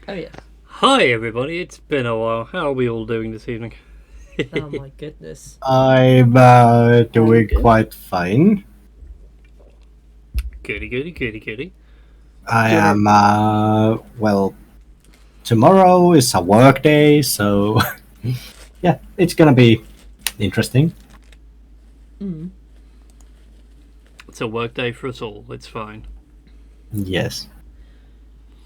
Oh yes. Hi everybody, it's been a while. How are we all doing this evening? Oh my goodness. I'm doing quite fine. Goody. I am, tomorrow is a work day, so yeah, it's gonna be interesting. Mm. It's a work day for us all, it's fine. Yes.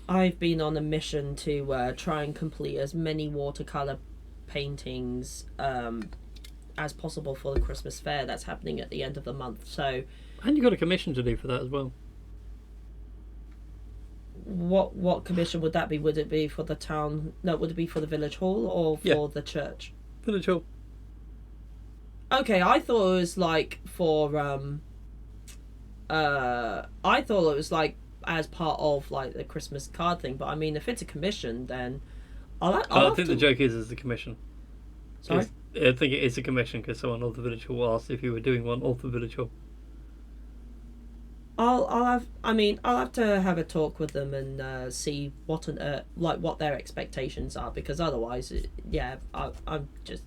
I've been on a mission to try and complete as many watercolor paintings as possible for the Christmas fair that's happening at the end of the month. So, And you got a commission to do for that as well. what commission would that be? Would it be for the town? No, would it be for the village hall or for the church? Village hall. Okay, I thought it was like for I thought it was like as part of like the Christmas card thing. But I mean, if it's a commission, then I think the joke is the commission. Sorry. I think it is a commission because someone of the village hall asked if you were doing one of the village hall. I'll have to have a talk with them and see what what their expectations are, because otherwise, I'm just,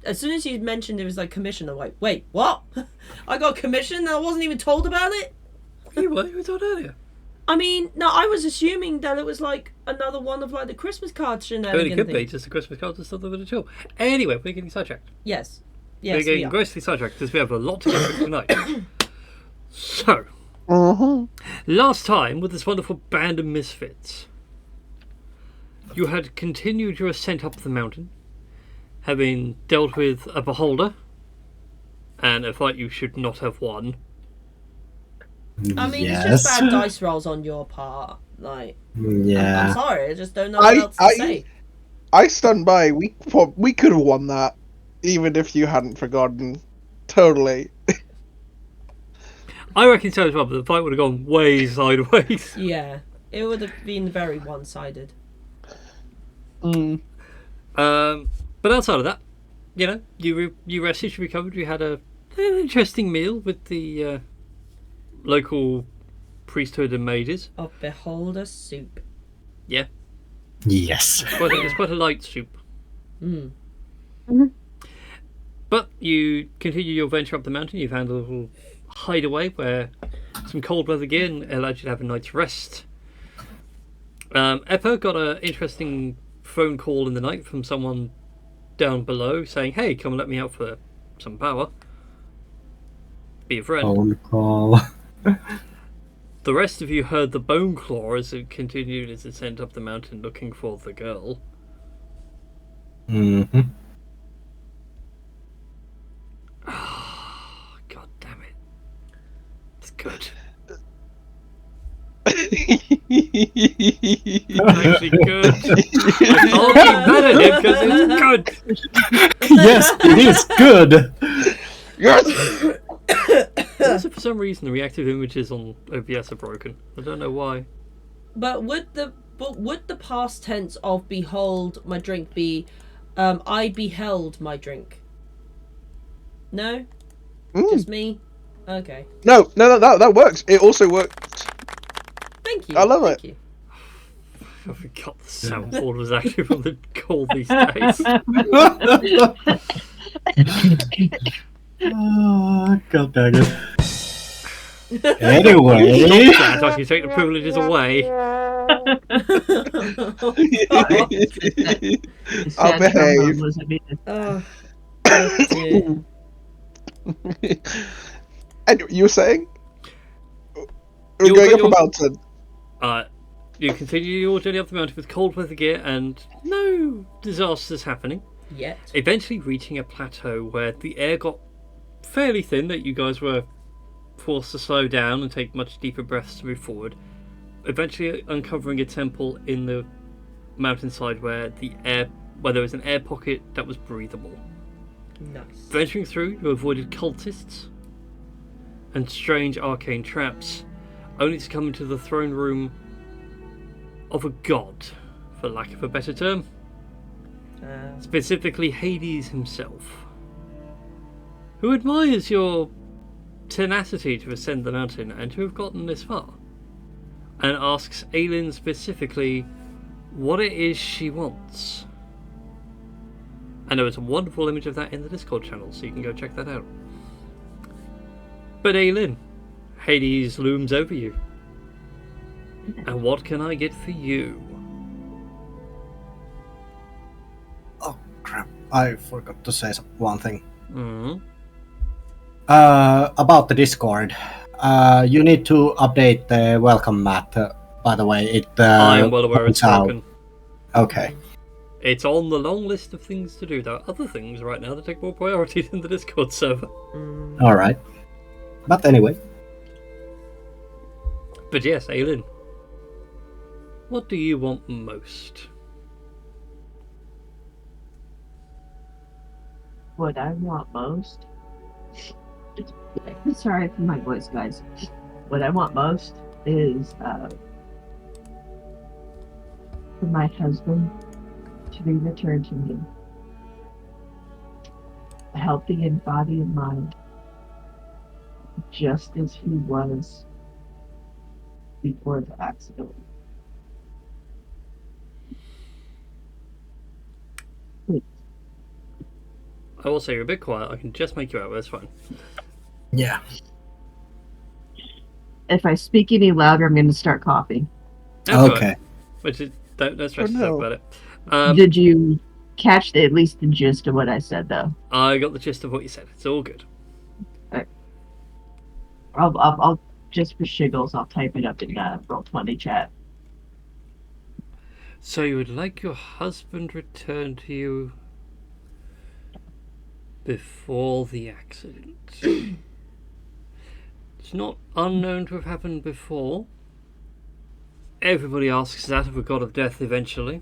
as soon as you mentioned it was like commission, I'm like, wait, what? I got commission and I wasn't even told about it. You were told earlier. I mean, no, I was assuming that it was like another one of like the Christmas cards shenanigans. It could be just a Christmas card just of the village hall. Anyway, we're getting sidetracked. Yes, we're getting grossly sidetracked because we have a lot to get through tonight. So. Last time, with this wonderful band of misfits, you had continued your ascent up the mountain, having dealt with a beholder, and a fight you should not have won. I mean, it's just bad dice rolls on your part. Like, yeah. I'm sorry, I just don't know what else to say. I stand by. We could have won that, even if you hadn't forgotten. Totally. I reckon so as well, but the fight would have gone way sideways. Yeah, it would have been very one-sided. But outside of that, you know, you rested, you recovered, you had an interesting meal with the local priesthood and mages. Of beholder soup. Yeah. Yes. It's quite a light soup. Mm. But you continue your venture up the mountain. You found a little hideaway where some cold weather gear allowed you to have a night's rest. Eppo got an interesting phone call in the night from someone down below saying, "Hey, come and let me out for some power. Be a friend." Phone call. The rest of you heard the bone claw as it continued its ascent up the mountain looking for the girl. Mm-hmm. God damn it. It's good. It's actually good. I can't be mad at it because it's good. Yes, it is good. Yes. Also, for some reason, the reactive images on OBS are broken. I don't know why. But would the past tense of behold my drink be I beheld my drink? No? Just me? Okay. No, that works. It also works. Thank you. I love Thank it. you. I forgot the soundboard was actually from the call these days. Oh, God dang it. Anyway. Sounds like you take the privileges away. I'll behave. Oh, dear. And you were saying? We're going up a mountain. You continue your journey up the mountain with cold weather gear and no disasters happening. Yet. Eventually reaching a plateau where the air got fairly thin, that you guys were forced to slow down and take much deeper breaths to move forward. Eventually uncovering a temple in the mountainside where there was an air pocket that was breathable. Nice. Venturing through, you avoided cultists and strange arcane traps, only to come into the throne room of a god, for lack of a better term. Specifically Hades himself, who admires your tenacity to ascend the mountain and to have gotten this far, and asks Aelin specifically what it is she wants. I know it's a wonderful image of that in the Discord channel, so you can go check that out. But Aylin, Hades looms over you. And what can I get for you? Oh crap! I forgot to say one thing. Mm-hmm. About the Discord. You need to update the welcome mat. By the way, it. I am well aware it's points out- broken. Okay. It's on the long list of things to do. There are other things right now that take more priority than the Discord server. All right. But anyway. But yes, Aylin, what do you want most? What I want most. Sorry for my voice, guys. What I want most is for my husband to be returned to me, healthy in body and mind, just as he was before the accident. I will say you're a bit quiet. I can just make you out, but that's fine. Yeah. If I speak any louder, I'm going to start coughing. That's all right. Okay. Which is, don't stress Oh, yourself no. about it. Did you catch at least the gist of what I said, though? I got the gist of what you said. It's all good. I'll just for shiggles, I'll type it up in Roll20 chat. So you would like your husband returned to you before the accident? It's not unknown to have happened before. Everybody asks that of a god of death eventually.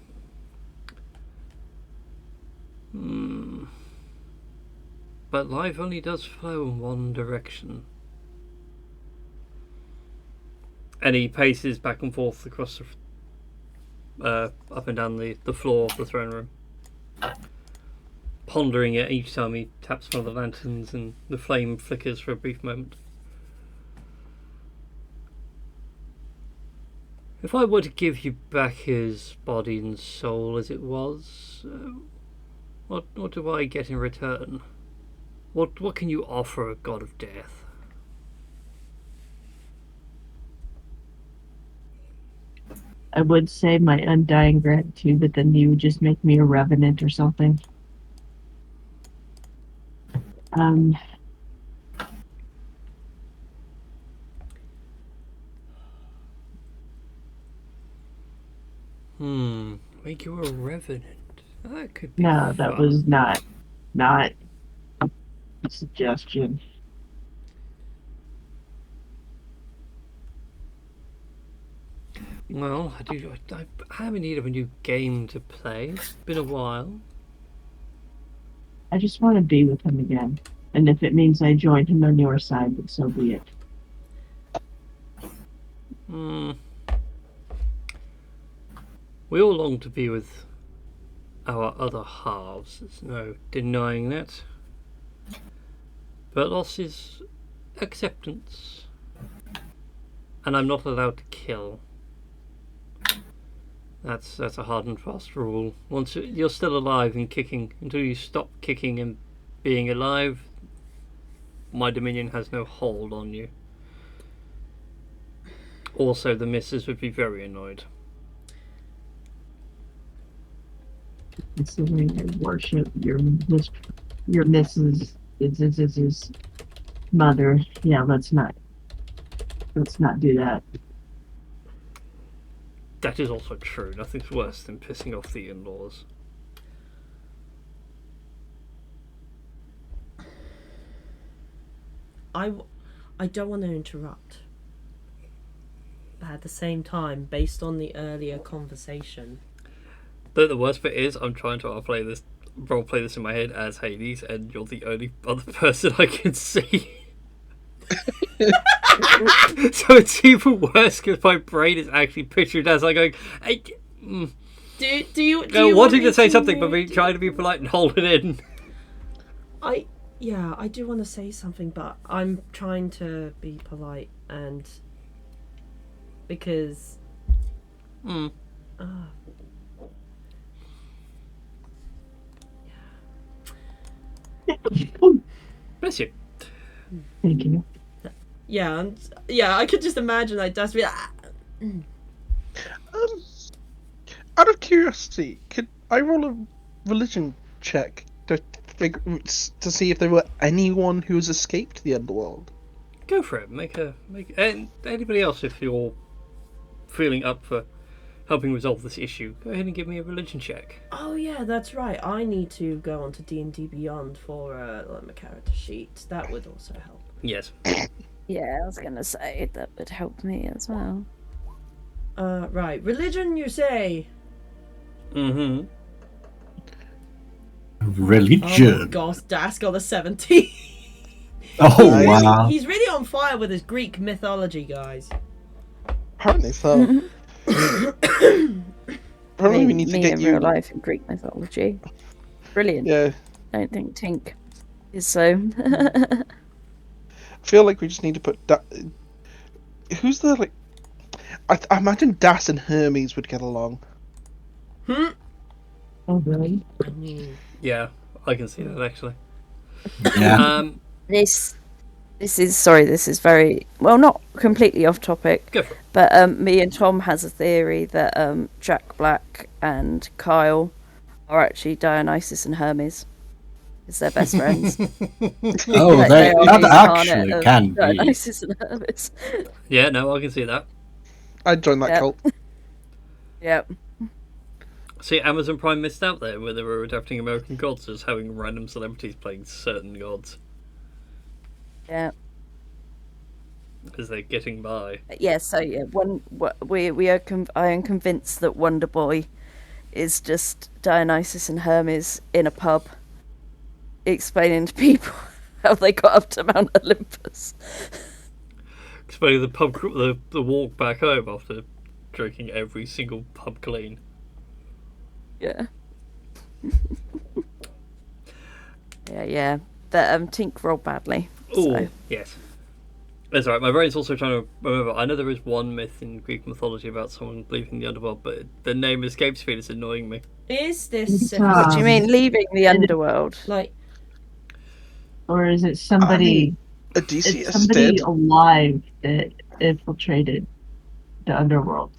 But life only does flow in one direction. And he paces back and forth across up and down the floor of the throne room, pondering it each time he taps one of the lanterns and the flame flickers for a brief moment. If I were to give you back his body and soul as it was, what do I get in return? What can you offer a god of death? I would say my undying gratitude, but then you would just make me a revenant or something. Make you a revenant. That could be No, that fun. was not a suggestion. Well, I am in need of a new game to play. It's been a while. I just want to be with him again. And if it means I join him on your side, then so be it. We all long to be with our other halves. There's no denying that. But loss is acceptance. And I'm not allowed to kill. That's a hard and fast rule. Once you're still alive and kicking, until you stop kicking and being alive, my dominion has no hold on you. Also, the missus would be very annoyed. Considering I worship your Mrs. is mother. Yeah, let's not do that. That is also true. Nothing's worse than pissing off the in-laws. I don't want to interrupt. But at the same time, based on the earlier conversation... Though the worst bit is, I'm trying to roleplay this in my head as Hades, and you're the only other person I can see. So it's even worse because my brain is actually pictured as like going, Do you wanting want me to say something but me trying to be polite and hold it in. I do want to say something, but I'm trying to be polite and because Bless you. Thank you. Yeah, and I could just imagine like Das be like, Out of curiosity, could I roll a religion check to see if there were anyone who's escaped the underworld? Go for it. And anybody else, if you're feeling up for helping resolve this issue, go ahead and give me a religion check. oh yeah, that's right. I need to go on to D&D Beyond for my character sheet. That would also help. Yes. Yeah, I was gonna say that would help me as well. Right. Religion, you say? Mm-hmm. Oh Religion. gosh, Das got a 17. Oh, Nice. wow. He's really on fire with his Greek mythology, guys. Apparently so. Apparently we need to me get in you. real life in Greek mythology. Brilliant. Yeah, I don't think Tink is so. I feel like we just need to put. Who's the like? I imagine Das and Hermes would get along. Hmm? Oh, really? I mean, Yeah, I can see that actually. Yeah. This is very well, not completely off topic, Go for it. but me and Tom has a theory that Jack Black and Kyle are actually Dionysus and Hermes. Is their best friends. Oh, Like, they, are that the actually incarnate of can be. Dionysus and Hermes. Yeah, no, I can see that. I'd join that Yep. cult. Yep. See, Amazon Prime missed out there where they were adapting American Gods as having random celebrities playing certain gods Yeah. as they're getting by. Yeah. So yeah, I am convinced that Wonder Boy is just Dionysus and Hermes in a pub, explaining to people how they got up to Mount Olympus. Explaining the walk back home after drinking every single pub clean. Yeah. yeah. But Tink rolled badly. Oh, So. yes. That's right. My brain's also trying to remember. I know there is one myth in Greek mythology about someone leaving the underworld, but the name escapes me. It's annoying me. is this It's, What do you mean, leaving the and- underworld? like Or is it somebody? It's Odysseus somebody did. alive that infiltrated the underworld.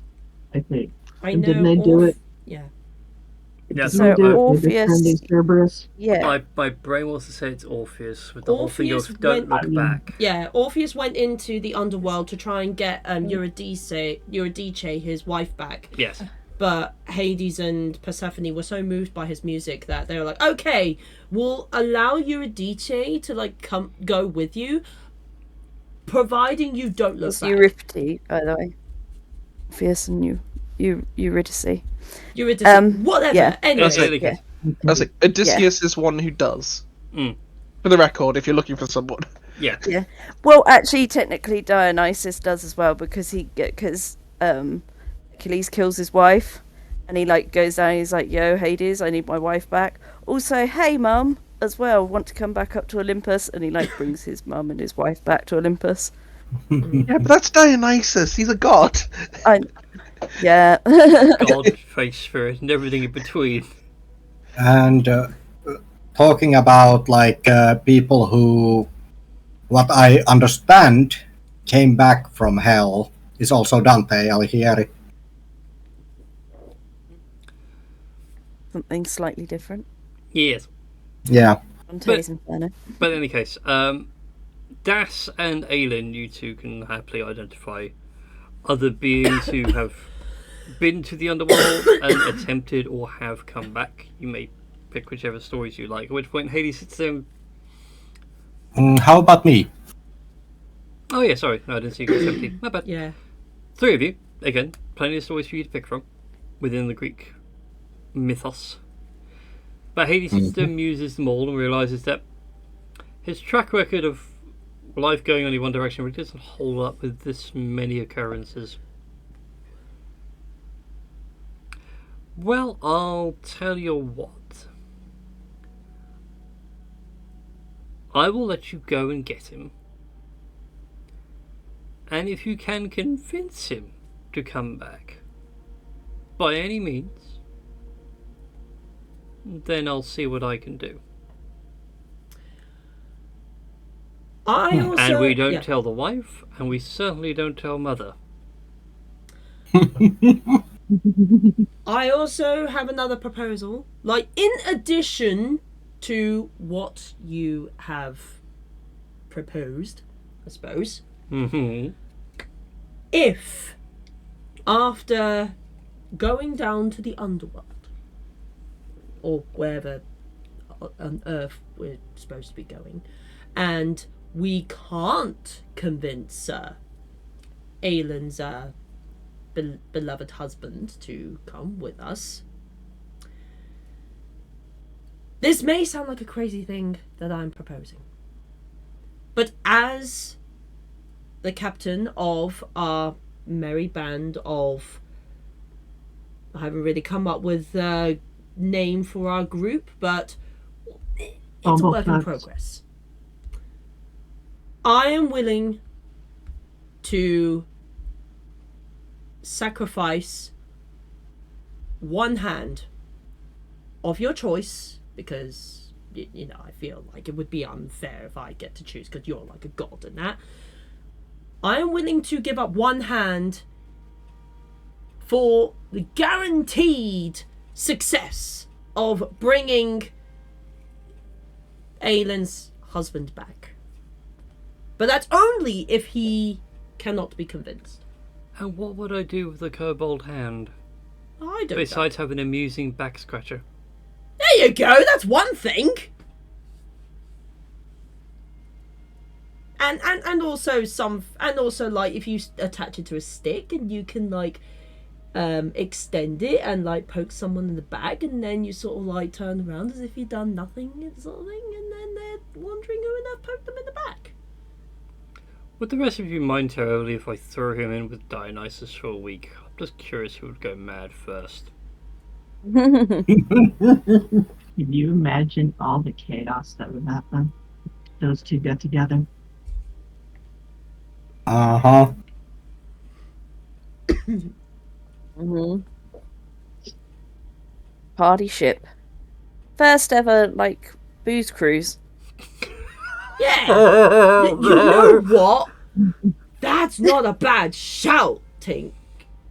I think. I And know? didn't they do it? Yeah. Yeah, Didn't so they do it with Orpheus- Candace Cerberus? Yeah. My brain wants to say it's Orpheus with the whole thing Orpheus of don't went- look back. Yeah, Orpheus went into the underworld to try and get Eurydice, his wife, back. Yes. But Hades and Persephone were so moved by his music that they were like, okay, we'll allow Eurydice to like go with you, providing you don't look It's back. Eurypte, by the way. Orpheus and Eurydice. Eurydice, whatever. yeah. Anyway, That's really good. I was like, Odysseus is one who does. Mm. For the record, if you're looking for someone. Yeah. Yeah. Well, actually, technically, Dionysus does as well because Achilles kills his wife, and he like goes down. He's like, "Yo, Hades, I need my wife back." Also, hey, mum, as well, want to come back up to Olympus, and he like brings his mum and his wife back to Olympus. Yeah, but that's Dionysus. He's a god. Yeah. God, face spirit, and everything in between. And talking about like people who, what I understand, came back from hell is also Dante Alighieri. Something slightly different. Yes. Yeah. Dante's Inferno. But in any case, Das and Aelin, you two can happily identify other beings who have been to the underworld and attempted or have come back. You may pick whichever stories you like. At which point Hades sits there. How about me? Oh yeah, sorry, no, I didn't see you guys empty. My bad. yeah. Three of you, again, plenty of stories for you to pick from within the Greek mythos. But Hades sits there, muses them all, and realizes that his track record of life going only one direction really doesn't hold up with this many occurrences. Well, I'll tell you what. I will let you go and get him. And if you can convince him to come back, by any means, then I'll see what I can do. I also And we don't yeah. tell the wife, and we certainly don't tell mother. I also have another proposal. Like, in addition to what you have proposed, I suppose, Mm-hmm. if after going down to the underworld, or wherever on Earth we're supposed to be going, and we can't convince Aylin's beloved husband to come with us. This may sound like a crazy thing that I'm proposing, but as the captain of our merry band of... I haven't really come up with a name for our group, but it's a work in progress. I am willing to sacrifice one hand of your choice, because you know, I feel like it would be unfair if I get to choose, because you're like a god and that. I am willing to give up one hand for the guaranteed success of bringing Aylin's husband back. But that's only if he cannot be convinced. And what would I do with the kobold hand? I don't Besides having an amusing back scratcher. There you go, that's one thing! And also like if you attach it to a stick and you can like extend it and like poke someone in the back, and then you sort of like turn around as if you've done nothing sort of thing, and then they're wondering who and I've poked them in the back. Would the rest of you mind terribly if I throw him in with Dionysus for a week? I'm just curious who would go mad first. Can you imagine all the chaos that would happen if those two get together? Uh-huh. Mm-hmm. Party ship. First ever, like, booze cruise. Yeah! You know what? That's not a bad shout, Tink.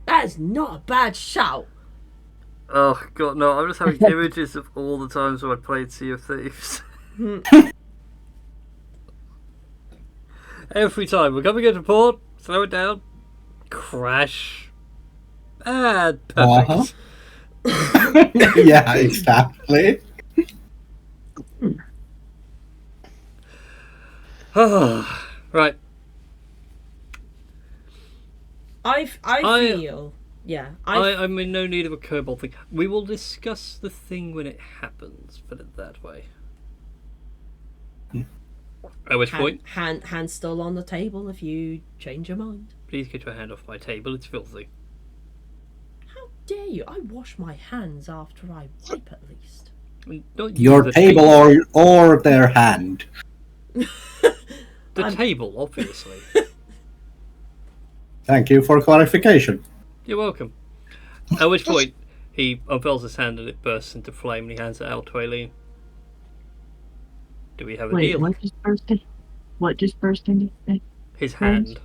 That is not a bad shout. Oh god, no, I'm just having images of all the times when I played Sea of Thieves. Every time we're coming into port, slow it down, crash, and perfect. Yeah, exactly. Right. I feel... Yeah. I'm in no need of a kobold thing. We will discuss the thing when it happens, put it that way. At which point... Hand still on the table if you change your mind. Please get your hand off my table, it's filthy. How dare you? I wash my hands after I wipe at least. Not Your the table or their hand. The table, obviously. Thank you for clarification. You're welcome. At which point, he unfurls his hand and it bursts into flame and he hands it out to Aileen. Do we have a deal? What just burst into His flames? hand.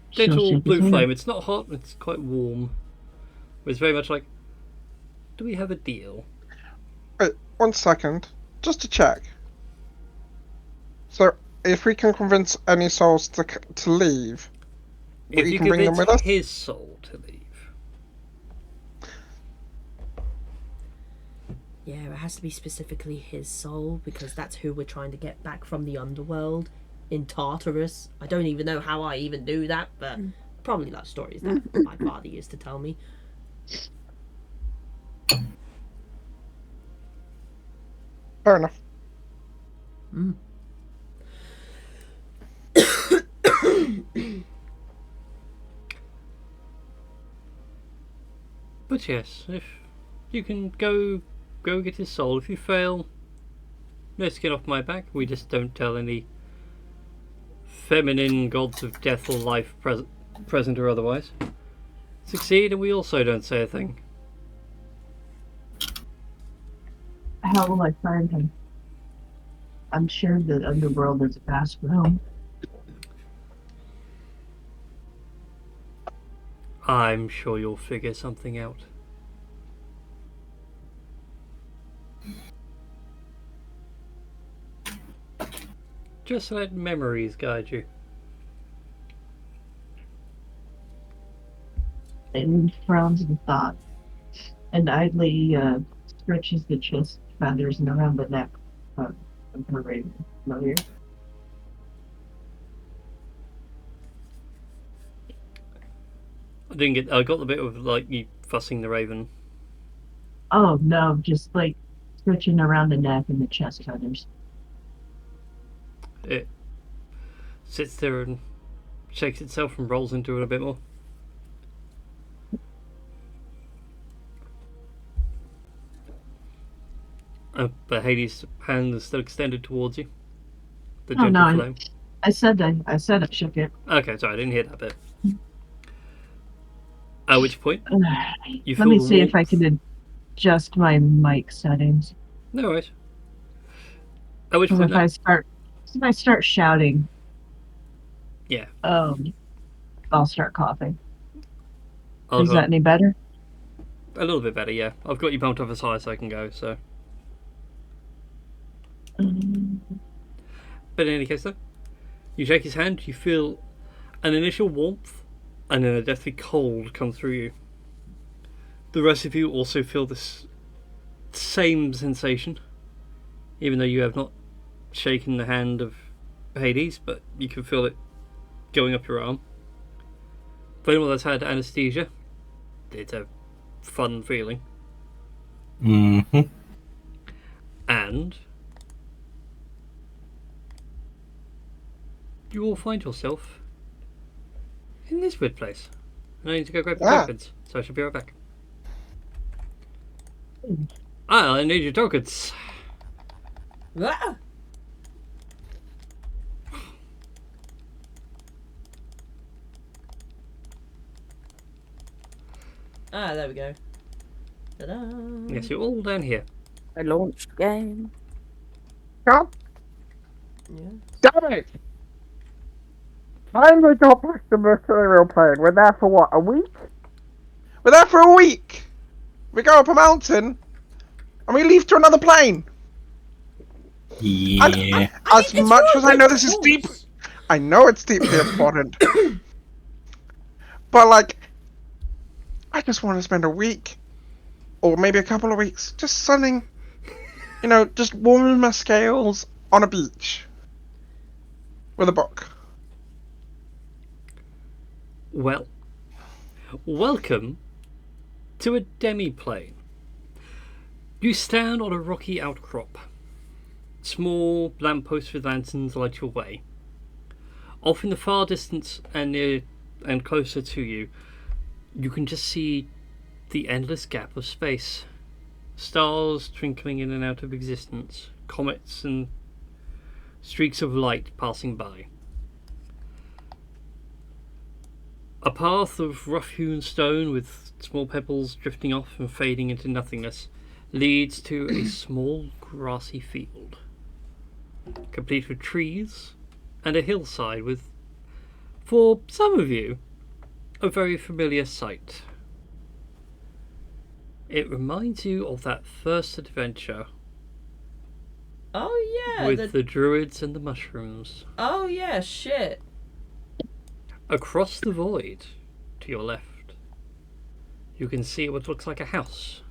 Gentle blue flame. It's not hot, it's quite warm. It's very much like, do we have a deal? Wait, 1 second. Just to check. So, if we can convince any souls to leave, If you can bring them convince with us? his soul to leave. Yeah, it has to be specifically his soul, because that's who we're trying to get back from the underworld in Tartarus. I don't even know how I even knew that, but probably like stories that my father used to tell me. Fair enough. But yes, if you can go get his soul. If you fail, no skin off my back. We just don't tell any feminine gods of death or life, present or otherwise. Succeed, and we also don't say a thing. How will I find him? I'm sure the underworld is a vast realm. I'm sure you'll figure something out. Just let memories guide you. And frowns in thought, and idly stretches the chest feathers and around the neck of her raven familiar. I got the bit of like you fussing the raven. Oh no, just like stretching around the neck and the chest feathers. It sits there and shakes itself and rolls into it a bit more. But Hades' hand is still extended towards you. The Oh gentle no, flame. I said I shook it. Okay, sorry, I didn't hear that bit. At which point, you Let feel me the see if I warmth. can adjust my mic settings. No worries. At which Because point, if I start shouting, yeah, I'll start coughing. I'll Is go that any better? a little bit better. Yeah, I've got you bumped up as high as I can go. So, but in any case, though, you shake his hand. You feel an initial warmth, and then a deathly cold come through you. The rest of you also feel this same sensation, even though you have not shaken the hand of Hades, but you can feel it going up your arm. For anyone that's had anesthesia, it's a fun feeling. Mm-hmm. And you will find yourself in this weird place. And I need to go grab the tokens, so I shall be right back. I need your tokens. Ah! Ah, there we go. Ta-da! Yes, you're all down here. I launched game. God Yeah. damn it! Finally got back to material plane. We're there for what, a week? We're there for a week! We go up a mountain, and we leave to another plane! Yeah. As much as I know this is deep, I know it's deeply important. But like, I just want to spend a week, or maybe a couple of weeks, just sunning, just warming my scales on a beach. With a book. Well, welcome to a demi-plane. You stand on a rocky outcrop. Small lampposts with lanterns light your way. Off in the far distance and near and closer to you, you can just see the endless gap of space. Stars twinkling in and out of existence, comets and streaks of light passing by. A path of rough-hewn stone with small pebbles drifting off and fading into nothingness leads to a small grassy field, complete with trees and a hillside with, for some of you, a very familiar sight. It reminds you of that first adventure Oh yeah. with the druids and the mushrooms. Oh yeah. Shit. Across the void, to your left, you can see what looks like a house.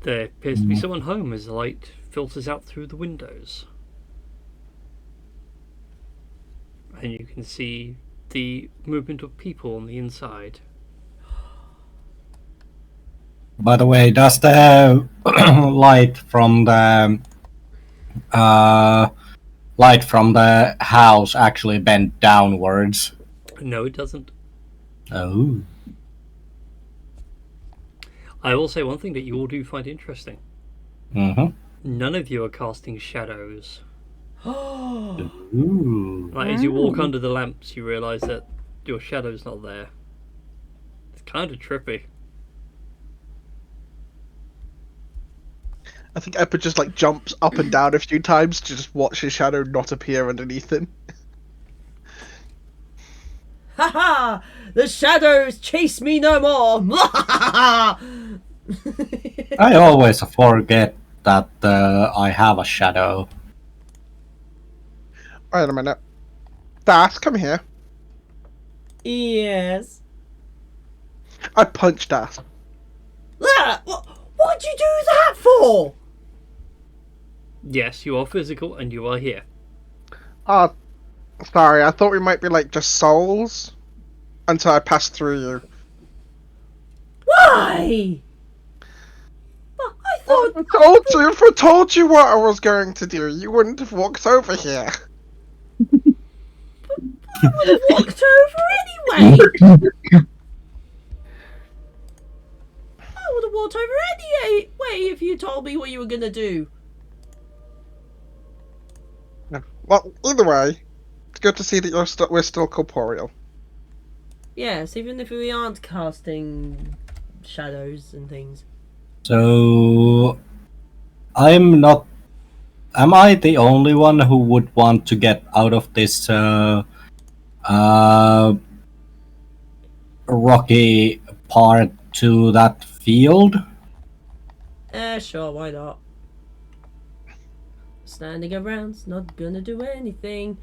There appears to be someone home as the light filters out through the windows. And you can see the movement of people on the inside. By the way, does the light from the house actually bend downwards? No, it doesn't. Oh. I will say one thing that you all do find interesting. Mm-hmm. None of you are casting shadows. Ooh. Like, as you walk under the lamps, you realise that your shadow's not there. It's kind of trippy. I think Eppa just like jumps up and down a few times to just watch his shadow not appear underneath him. Ha ha! The shadows chase me no more! I always forget that I have a shadow. Wait a minute. Das, come here. Yes. I punched Das. What'd you do that for? Yes, you are physical and you are here. Ah, sorry, I thought we might be like just souls until I passed through you. Why? I thought If I told you what I was going to do, you wouldn't have walked over here. I would have walked over anyway. I would have walked over anyway if you told me what you were gonna do. Well, either way, it's good to see that we're still corporeal. Yes, even if we aren't casting shadows and things. So I'm not. Am I the only one who would want to get out of this rocky part to that field? Sure, why not? Standing around's not gonna do anything.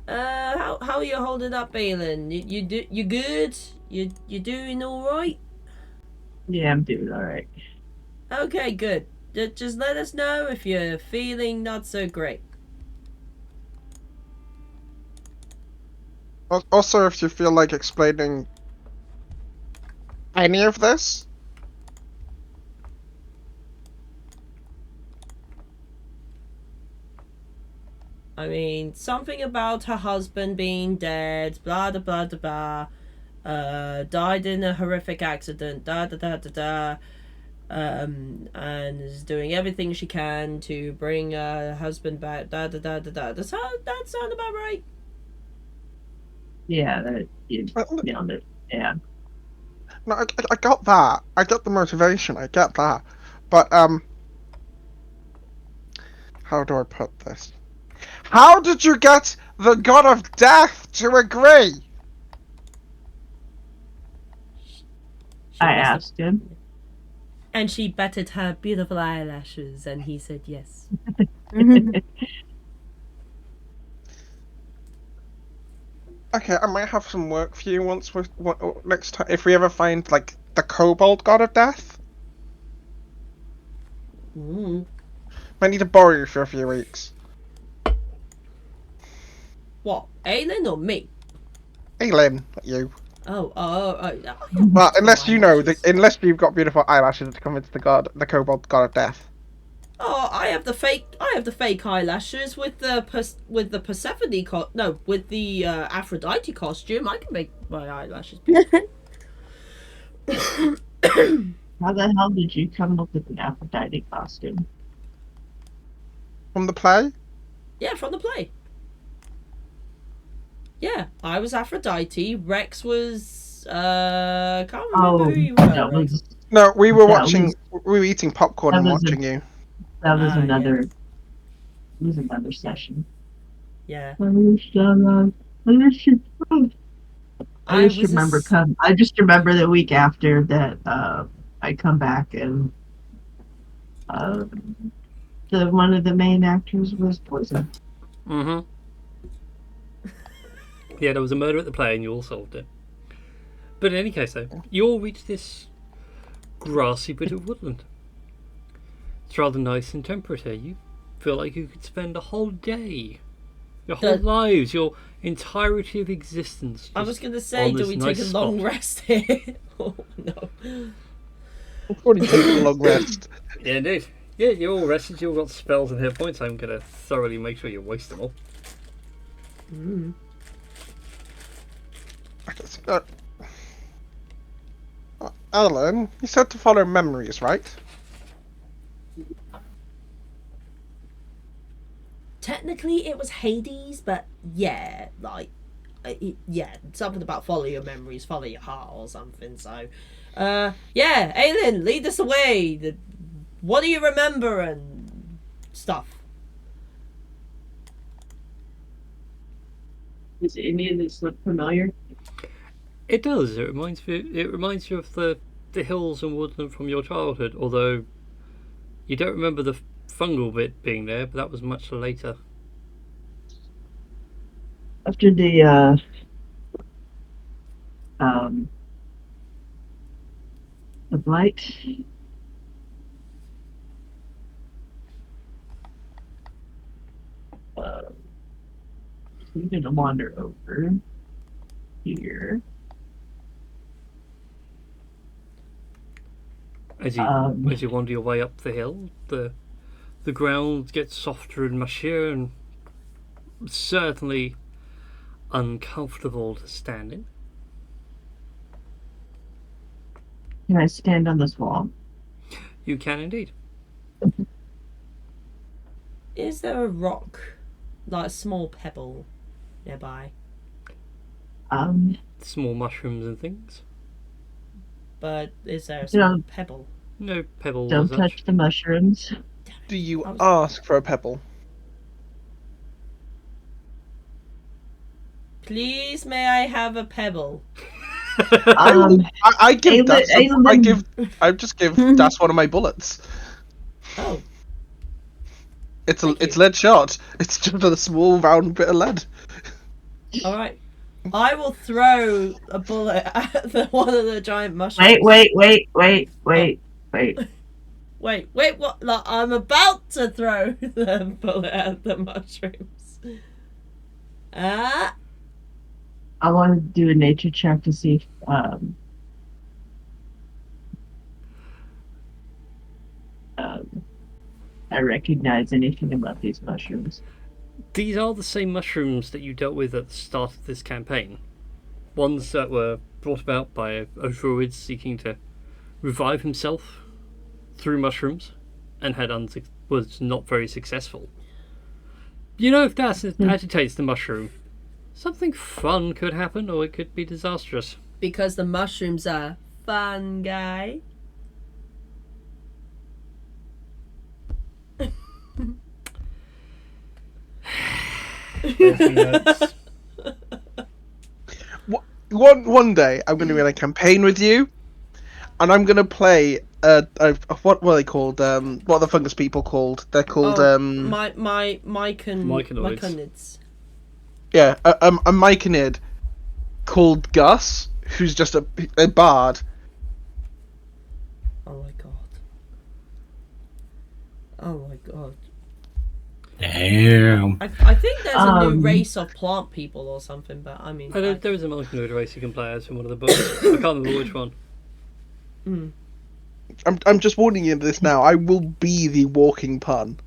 How are you holding up, Balin? You good? You doing all right? Yeah, I'm doing alright. Okay, good. Just let us know if you're feeling not so great. Also, if you feel like explaining any of this, I mean, something about her husband being dead, blah da blah da blah. Died in a horrific accident, da da da da da. And is doing everything she can to bring her husband back, da da da da da. That sound about right? Yeah, that you nailed it. Yeah. no, I got that. I get the motivation. I get that, but how do I put this? How did you get the god of death to agree? I asked him. And she batted her beautiful eyelashes, and he said yes. Okay, I might have some work for you next time if we ever find like the kobold god of death. Might need to borrow you for a few weeks. What, Aelin or me? Aelin, not you. Oh. Well, unless you know, unless you've got beautiful eyelashes to convince the kobold god of death. Oh, I have the fake eyelashes with the Persephone with the Aphrodite costume. I can make my eyelashes big. How the hell did you come up with an Aphrodite costume? From the play? Yeah, from the play. Yeah, I was Aphrodite. Rex was can't remember who you were. That was, No, we were That watching. was- We were eating popcorn and that was watching you. that was Ah, another. yes. It was another session. Yeah. I just remember the week after that I come back and one of the main actors was poisoned. Mm-hmm. Yeah, there was a murder at the play and you all solved it. But in any case, though, you all reach this grassy bit of woodland. It's rather nice and temperate here. You feel like you could spend a whole day, your whole lives, your entirety of existence. I was gonna say, do we take a long rest here? Oh no. We've already taken a long rest. Yeah, indeed. Yeah, you're all rested, you've all got spells and hit points. I'm going to thoroughly make sure you waste them all. Alan, you said to follow memories, right? Technically, it was Hades, but yeah, something about follow your memories, follow your heart, or something. So, yeah, Aelin, lead us away. What do you remember, and stuff. Does any of this look familiar? It does. It reminds you of the hills and woodland from your childhood. Although you don't remember the fungal bit being there, but that was much later. After the blight, I'm gonna wander over here. As you wander your way up the hill, the ground gets softer and mushier, and certainly uncomfortable to stand in. Can I stand on this wall? You can indeed. Is there a rock, like a small pebble, nearby? Small mushrooms and things. But is there a small No. pebble? No pebbles. Don't as such. touch the mushrooms. Do you I was- ask for a pebble? Please, may I have a pebble? I give Aelin- Das. Aelin- I just give Das one of my bullets. Oh, It's Thank you. lead shot. It's just a small round bit of lead. all right. I will throw a bullet at one of the giant mushrooms. Wait. Wait, what? Like, I'm about to throw the bullet at the mushrooms. Ah, I want to do a nature check to see if I recognize anything about these mushrooms. These are the same mushrooms that you dealt with at the start of this campaign. Ones that were brought about by a druid seeking to revive himself through mushrooms and was not very successful. You know, if that agitates the mushroom, something fun could happen, or it could be disastrous. because the mushrooms are fun, guy. One day, I'm going to be in a campaign with you, and I'm going to play what were they called? What are the fungus people called? They're called Myconids. yeah, a myconid called Gus, who's just a bard. Oh my god. Oh my god. Damn. I think there's a new Um, race of plant people or something, but I mean. There is a Molekinoid race you can play as in one of the books. I can't remember which one. I'm just warning you this now. I will be the walking pun.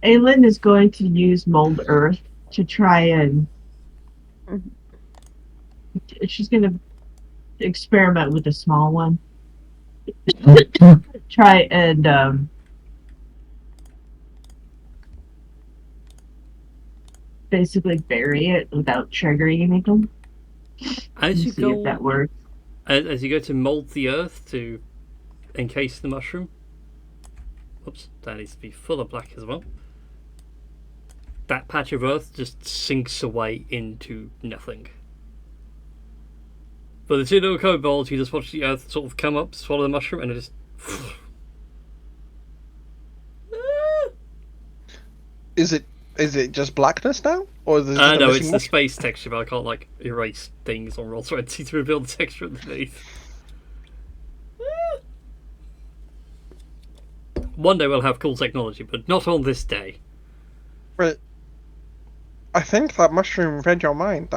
Aelin is going to use mold earth to try and. She's going to experiment with a small one. Try and basically bury it without triggering anything. As you See if that go, works. as you go to mold the earth to encase the mushroom. Oops, that needs to be full of black as well. That patch of earth just sinks away into nothing. But the two little kobolds, you just watch the earth sort of come up, swallow the mushroom, and it just. Is it just blackness now, or is it? No, it's the space texture, but I can't like erase things on Roll20 to reveal the texture underneath. One day we'll have cool technology, but not on this day. Wait, I think that mushroom read your mind.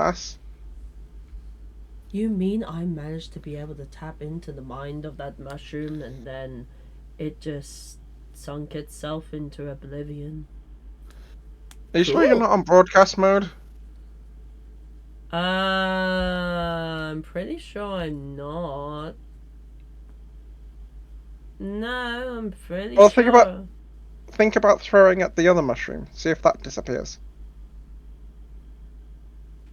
You mean I managed to be able to tap into the mind of that mushroom and then it just sunk itself into oblivion? Are you sure you're not on broadcast mode? I'm pretty sure I'm not. No, I'm pretty Well, sure. Think about throwing at the other mushroom. See if that disappears.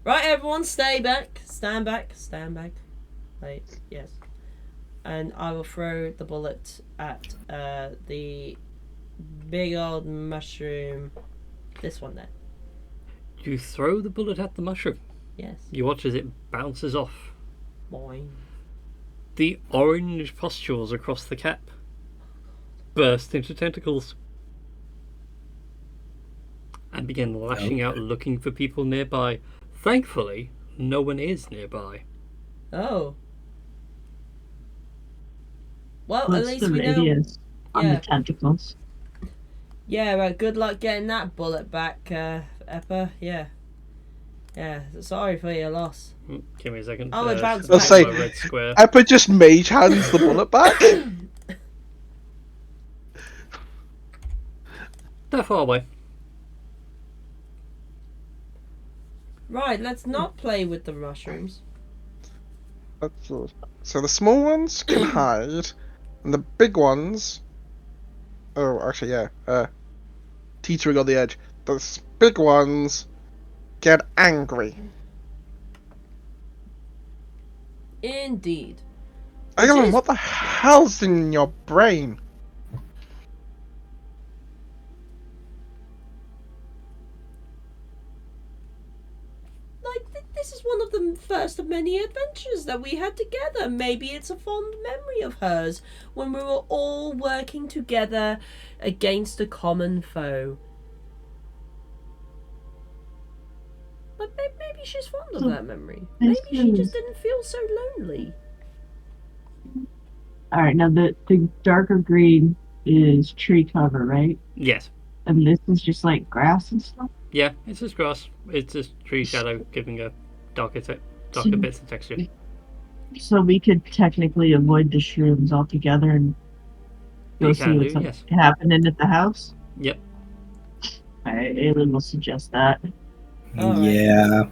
Right, everyone, stay back. Stand back. Stand back. Wait, yes. And I will throw the bullet at the big old mushroom. This one there. You throw the bullet at the mushroom. Yes. You watch as it bounces off. Boing. The orange pustules across the cap burst into tentacles and begin lashing out, looking for people nearby. Thankfully, no one is nearby. Oh. Well, at What's least the we know. radius on the Yeah. tentacles? Yeah, well, good luck getting that bullet back, Eppa. Yeah. Yeah, sorry for your loss. Give me a second. Oh, it bounced Let's back. say- my red square. Appa just mage hands the bullet back. They're far away. Right, let's not play with the mushrooms. Okay. So the small ones can hide, and the big ones. Oh, actually, yeah. Teetering on the edge. The big ones get angry. Indeed. Alan, is- what the hell's in your brain? Like, this is one of the first of many adventures that we had together. Maybe it's a fond memory of hers when we were all working together against a common foe. But maybe she's fond of that memory. Maybe she just didn't feel so lonely. All right, now the darker green is tree cover, right? Yes. And this is just like grass and stuff. Yeah, it's just grass. It's just tree shadow giving a darker bits of texture. So we could technically avoid the shrooms altogether and go You see can what's do, yes. happening at the house. Yep. All right, Aelin will suggest that. Alright. Yeah,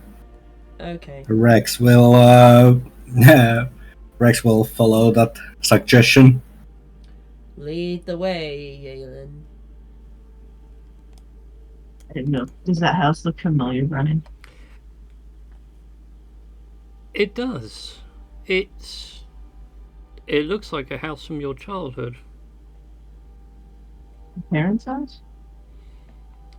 Okay. Rex will Rex will follow that suggestion. Lead the way, Galen. I didn't know. Does that house look familiar, Brennan? It does. It looks like a house from your childhood. Parents' house?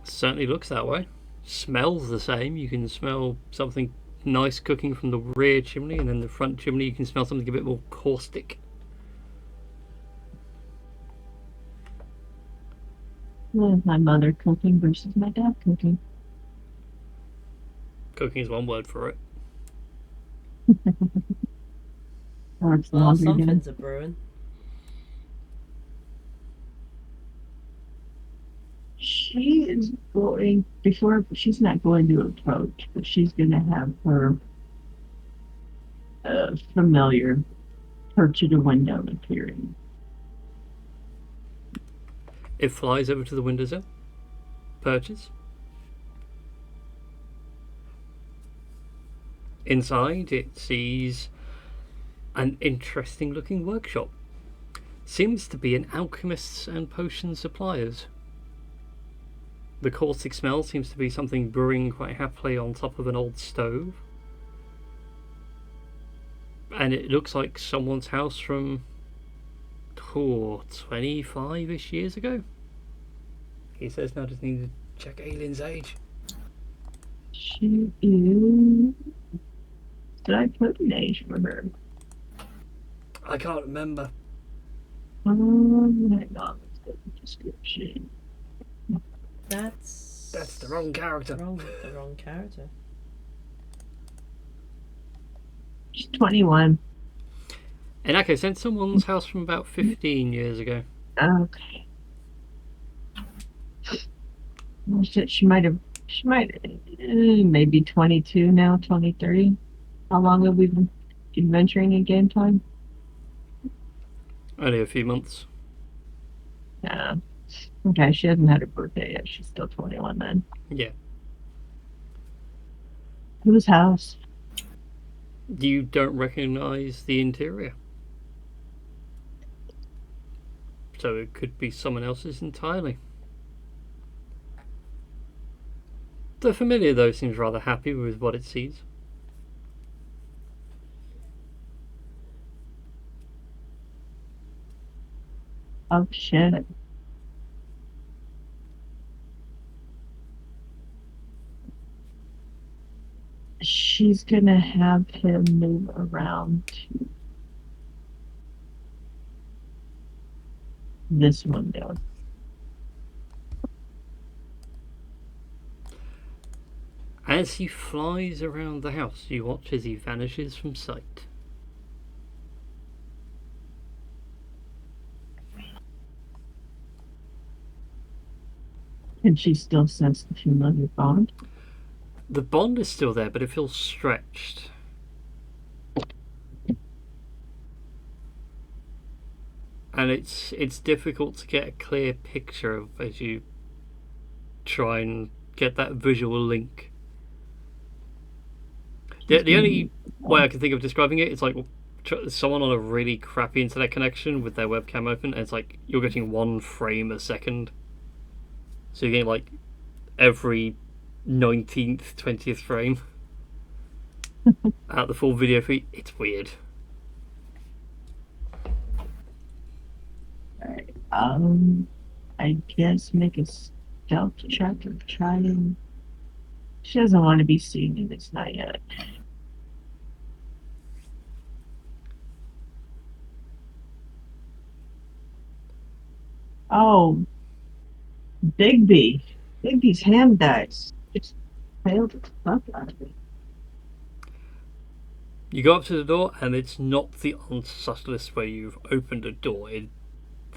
Certainly looks that way. Smells the same. You can smell something nice cooking from the rear chimney, and then the front chimney you can smell something a bit more caustic. My mother cooking versus my dad cooking. Cooking is one word for it. Or it's Well, laundry doing. something's a brewing. She is going before. She's not going to approach, but she's going to have her familiar perch at a window appearing. It flies over to the windowsill, perches. Inside, it sees an interesting looking workshop. Seems to be an alchemist's and potion supplier's. The caustic smell seems to be something brewing quite happily on top of an old stove. And it looks like someone's house from 25-ish years ago. He says now just need to check Aylin's age. She is. Did I put an age for her? I can't remember. Hang on, let's get the description. That's That's the wrong character. The wrong character. She's 21. In that case, then someone's house from about 15 years ago. Okay. Well, she might, maybe 22 now, 23. How long have we been adventuring in game time? Only a few months. Yeah. Okay, she hasn't had her birthday yet. She's still 21 then. Yeah. Whose house? You don't recognise the interior. So it could be someone else's entirely. The familiar, though, seems rather happy with what it sees. Oh shit. she's gonna have him move around to this window. As he flies around the house, you watch as he vanishes from sight. Can she still sense the familiar bond? The bond is still there, but it feels stretched. And it's difficult to get a clear picture of as you try and get that visual link. The only way I can think of describing it is like someone on a really crappy internet connection with their webcam open, and it's like you're getting 1 frame a second. So you're getting like every 19th, 20th frame at the full video feed. It's weird. Alright, I guess make a stealth check or try and... She doesn't want to be seen and it's not yet. Oh, Bigby's hand dice just failed the fuck out of me. You go up to the door, and it's not the unsubtlest way you've opened a door.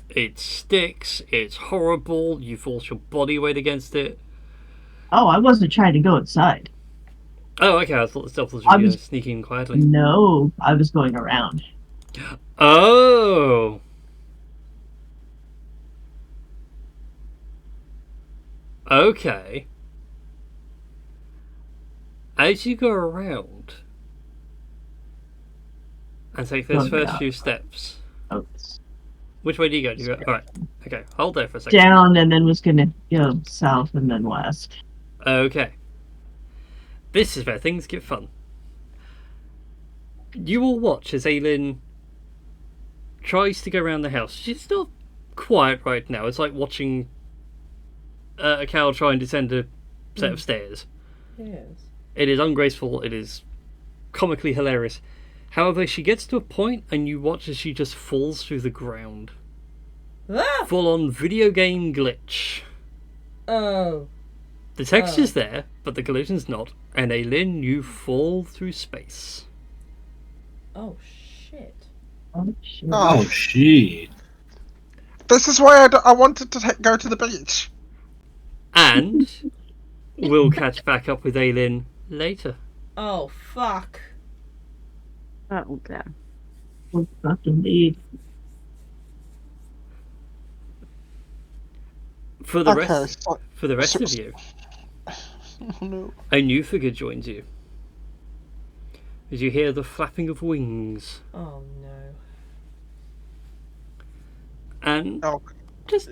It sticks, it's horrible, you force your body weight against it. Oh, I wasn't trying to go inside. Oh, okay, I thought the stealth was sneaking in quietly. No, I was going around. Oh! Okay. As you go around and take those first few steps, which way do you go? Do you go? Alright, okay, hold there for a second. Down, and then was gonna go south and then west. Okay. This is where things get fun. You will watch as Aylin tries to go around the house. She's still quiet right now. It's like watching a cow try and descend a set of stairs. Yes. It is ungraceful. It is comically hilarious. However, she gets to a point and you watch as she just falls through the ground. Ah! Full on video game glitch. Oh. The texture's there, but the collision's not. And Aylin, you fall through space. Oh shit. Oh, shit. Oh, shit. This is why I wanted to go to the beach. And we'll catch back up with Aylin later. Oh fuck. Oh, damn. Oh, fuck indeed. For the Okay, rest of you, Oh no. a new figure joins you. As you hear the flapping of wings. Oh no. And Oh. just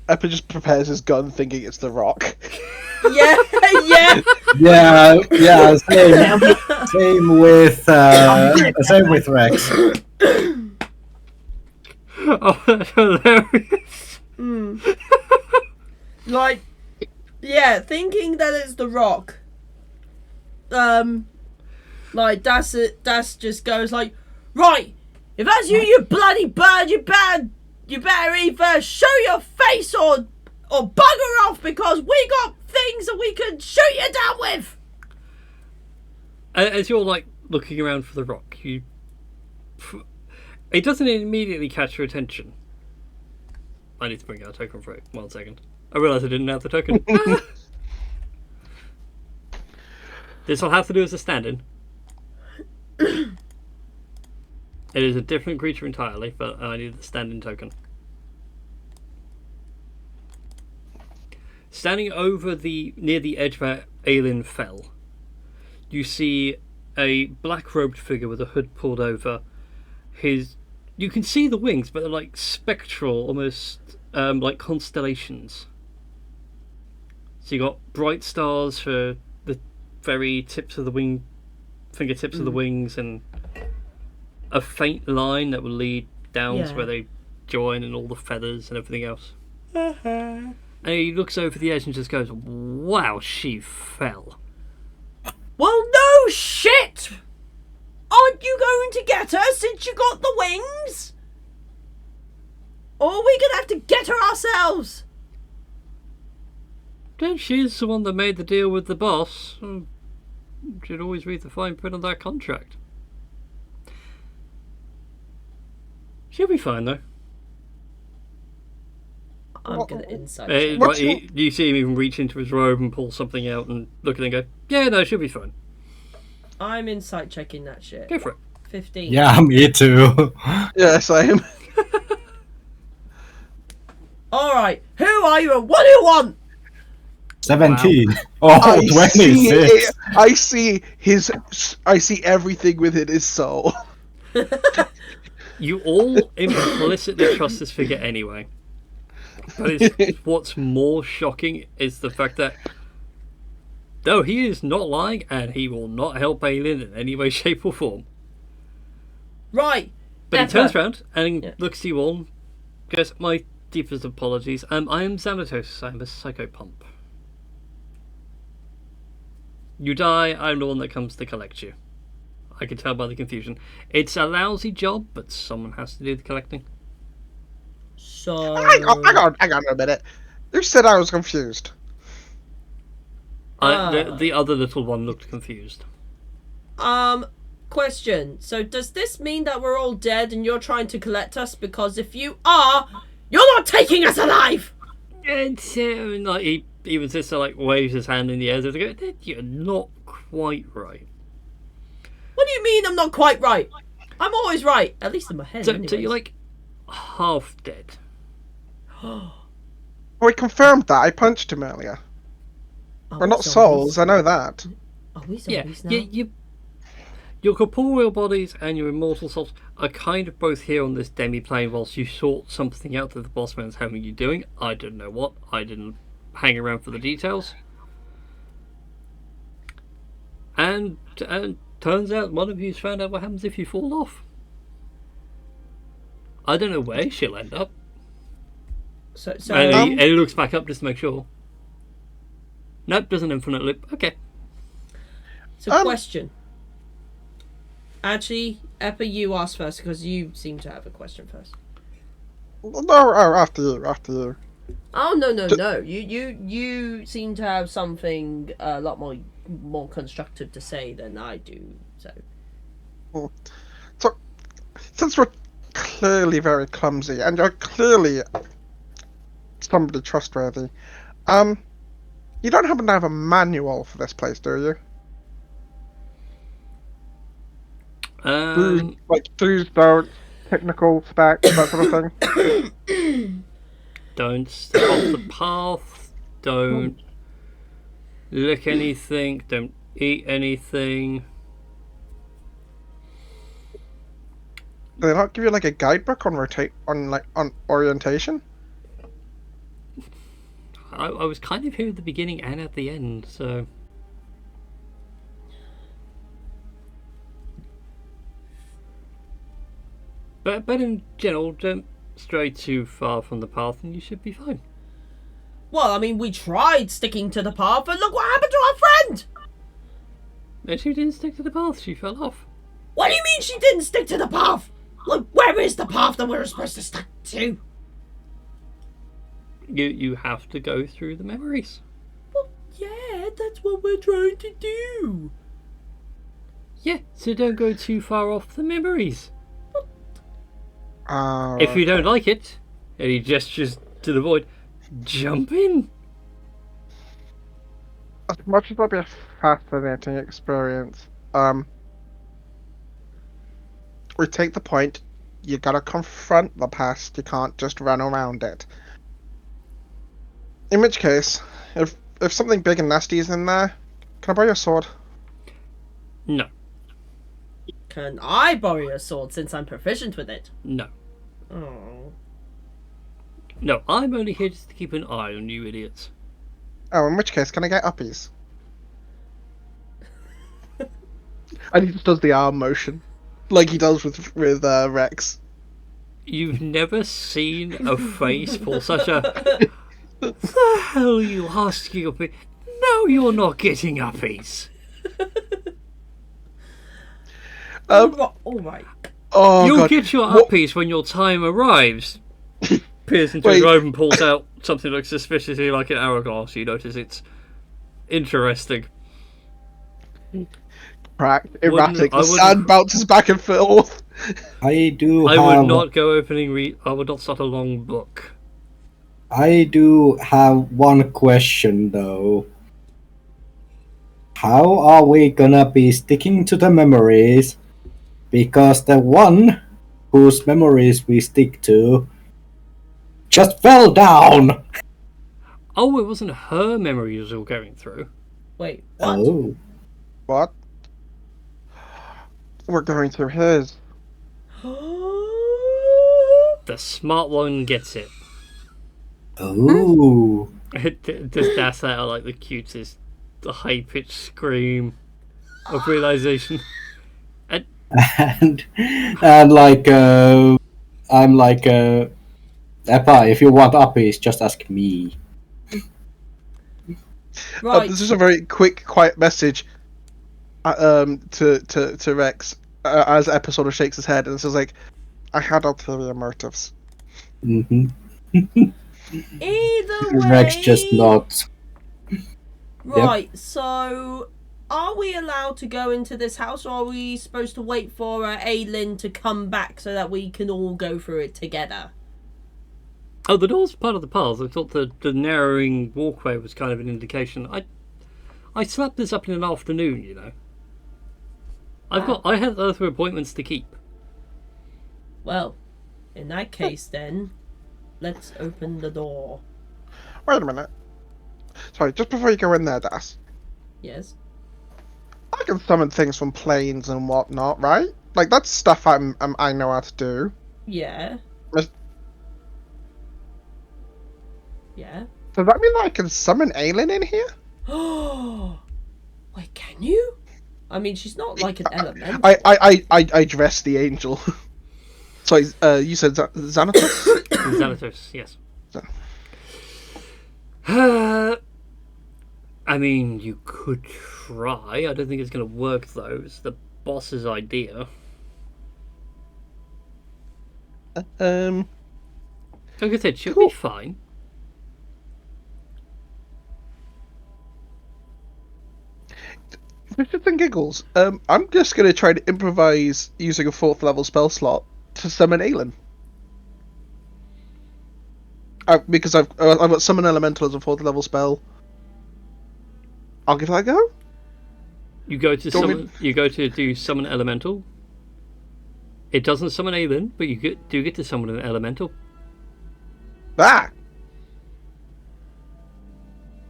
Epi just prepares his gun thinking it's the Rock. Yeah, yeah. Yeah, same with Rex. oh, that's hilarious. Like, yeah, thinking that it's the Rock. Like Das just goes like, right, if that's you, you bloody bird, you better either show your face or bugger off, because we got things that we can shoot you down with. As you're like looking around for the rock, it doesn't immediately catch your attention. I need to bring out a token for it. 1 second. I realised I didn't have the token. This will have to do as a stand-in. It is a different creature entirely, but I need the stand-in token. Standing over near the edge where Aylin fell, you see a black-robed figure with a hood pulled over. You can see the wings, but they're like spectral, almost like constellations. So you got bright stars for the very tips of the fingertips of the wings, and a faint line that will lead down to where they join, and all the feathers and everything else. And he looks over the edge and just goes, "Wow, she fell." Well, no shit! Aren't you going to get her since you got the wings? Or are we gonna have to get her ourselves? Then she's the one that made the deal with the boss. Should always read the fine print on that contract. She'll be fine though. I'm gonna insight check. Right, you see him even reach into his robe and pull something out and look at it and go, yeah, no, she'll be fine. I'm insight checking that shit. Go for it. 15. Yeah, me too. Yeah, same. Alright, who are you and what do you want? 17. Oh, 26. I see everything within his soul. You all implicitly trust this figure anyway. But what's more shocking is the fact that no, he is not lying and he will not help Aelin in any way, shape or form. Right. But he Pepper. turns around and looks to you all and goes, my deepest apologies. I am Xanatos. I'm a psychopump. You die, I'm the one that comes to collect you. I can tell by the confusion. It's a lousy job, but someone has to do the collecting. So Hang on a minute. You said I was confused. The other little one looked confused. question. So does this mean that we're all dead and you're trying to collect us? Because if you are, you're not taking us alive! It's like he even says to like waves his hand in the air. They go, you're not quite right. What do you mean I'm not quite right? I'm always right, at least in my head. So anyways. you're like half dead. We confirmed that. I punched him earlier. Are We're we not zombies? souls, I know that. Are we Yeah, zombies now? your corporeal bodies and your immortal souls are kind of both here on this demi-plane whilst you sort something out that the boss man's having you doing. I don't know what. I didn't hang around for the details. And turns out one of you's found out what happens if you fall off. I don't know where she'll end up. So And he looks back up just to make sure. Nope, does an infinite loop. Okay. question. Actually, Eppa, you ask first because you seem to have a question first. No, after you. Oh no! You seem to have something a lot more constructive to say than I do. So So, since we're clearly very clumsy and you're clearly somebody trustworthy, you don't happen to have a manual for this place, do you? Do's, don'ts, technical specs, that sort of thing. Don't step off the path. Don't lick anything. Don't eat anything. Do they not give you like a guidebook on orientation? I was kind of here at the beginning and at the end, so. But in general, don't stray too far from the path and you should be fine. well, I mean, we tried sticking to the path, and look what happened to our friend. No, she didn't stick to the path, she fell off. What do you mean she didn't stick to the path? Like, where is the path that we're supposed to stick to? You have to go through the memories. Well, yeah, that's what we're trying to do. Yeah, so don't go too far off the memories. Uh, If you don't like it, and he gestures to the void, jump in. as much as that'd be a fascinating experience, we take the point, you gotta confront the past, you can't just run around it. In which case, if something big and nasty is in there, can I borrow your sword? No, Can I borrow your sword since I'm proficient with it? no. Oh. No, I'm only here just to keep an eye on you idiots. Oh, in which case, can I get uppies? And he just does the arm motion, like he does with Rex. You've never seen a face for such a... The hell are you asking of me? No, you're not getting uppies. All right. Oh You'll god. get your What- uppies when your time arrives. Peers into Wait. his robe and pulls out something that looks suspiciously like an hourglass. You notice it's interesting. Cracked, Wouldn't- erratic. I The wouldn't- sand bounces back and forth. I do I have would not go opening. I would not start a long book. I do have one question though. How are we gonna be sticking to the memories? Because the one whose memories we stick to just fell down. Oh, it wasn't her memories we were going through. Wait, what? Oh. What? We're going through his. The smart one gets it. Oh. Just that's out like the cutest, high-pitched scream of realization. and like I'm like Eppa, if you want uppies, just ask me. Right. This is a very quick, quiet message. To Rex as Eppa sort of shakes his head and says like, "I had ulterior motives." Mm-hmm. Either way. Rex just nods. Right, so are we allowed to go into this house, or are we supposed to wait for Aylin to come back so that we can all go through it together? Oh, the door's part of the path. I thought the narrowing walkway was kind of an indication. I slapped this up in an afternoon, you know. I had other appointments to keep. Well, in that case then, let's open the door. Wait a minute. Sorry, just before you go in there, Das. Yes? I can summon things from planes and whatnot, right? Like that's stuff I know how to do. Yeah. Mis- Yeah. Does that mean that I can summon Aylin in here? Oh, wait, can you? I mean, she's not like an element. I dress the angel. Sorry, you said Xanatos? Xanatos, yes. So- I mean, you could try. I don't think it's going to work, though. It's the boss's idea. Um, Like I said, she'll Cool. be fine. for shits and giggles, I'm just gonna try to improvise using a 4th level spell slot to summon Aylin. Because I've got summon elemental as a 4th level spell. I'll give that a go. You go to Don't summon. You go to do summon elemental. It doesn't summon Aelin, but you do get to summon an elemental. Ah,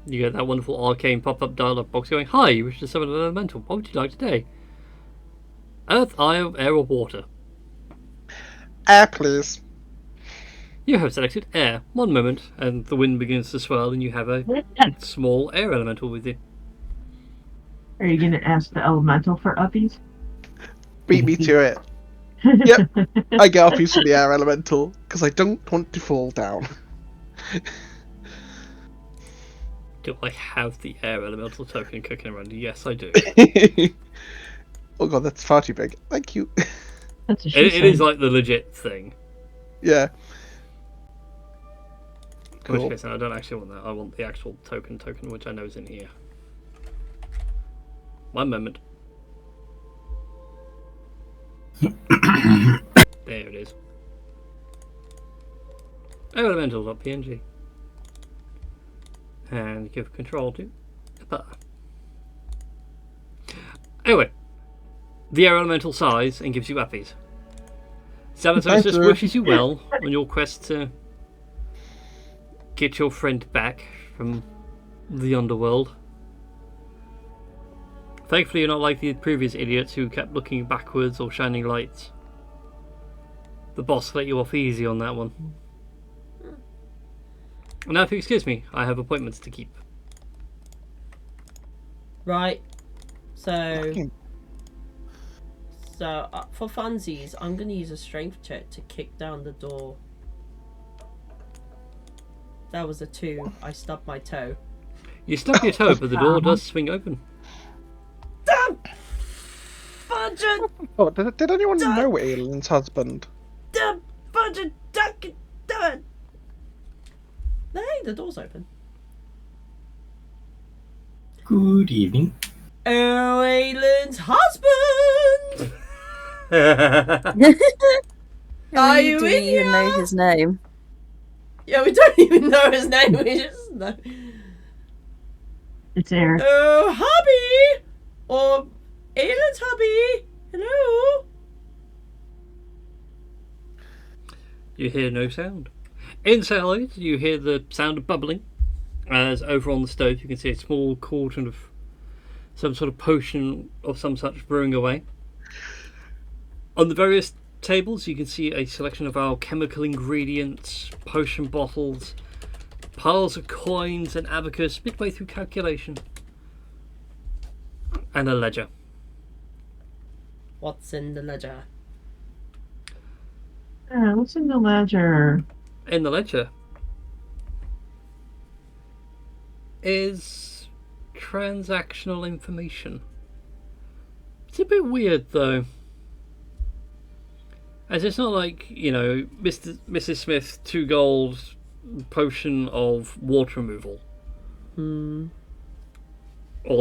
You get that wonderful arcane pop-up dialog box going, "Hi, you wish to summon an elemental. What would you like today? Earth, air, or water?" air, please. You have selected air. One moment, and the wind begins to swirl, and you have a small air elemental with you. Are you gonna ask the elemental for uppies? Beat me to it. Yep, I get a piece of the air elemental because I don't want to fall down. Do I have the air elemental token cooking around? Yes, I do. Oh god, that's far too big. Thank you. That's a It is like the legit thing. Yeah. In which Cool. case, I don't actually want that. I want the actual token, which I know is in here. One moment. There it is. Elemental.png. And give control to Eppa. Anyway, the air elemental sighs and gives you uppies. Xanatos Thank just you. wishes you well on your quest to get your friend back from the underworld. Thankfully, you're not like the previous idiots who kept looking backwards or shining lights. The boss let you off easy on that one. Now, if you excuse me, I have appointments to keep. Right. So for funsies, I'm going to use a strength check to kick down the door. That was a 2. I stubbed my toe. You stub your toe, but the door does swing open. Damn! Fudge! bunch of Oh, did anyone know Aylin's husband? a bunch of duck. Hey, the door's open. Good evening. Aylin's husband. Are you Do in we even know here? his name? Yeah, we don't even know his name. We just know. It's Eric. Oh, hubby, or Aylin's hubby. Hello. You hear no sound. Inside, you hear the sound of bubbling. As over on the stove, you can see a small cauldron of some sort of potion of some such brewing away. On the various tables, you can see a selection of alchemical ingredients, potion bottles, piles of coins, and abacus midway through calculation, and a ledger. What's in the ledger? What's in the ledger? In the ledger is transactional information. It's a bit weird though, as it's not like, you know, Mrs. Smith 2 gold potion of water removal, or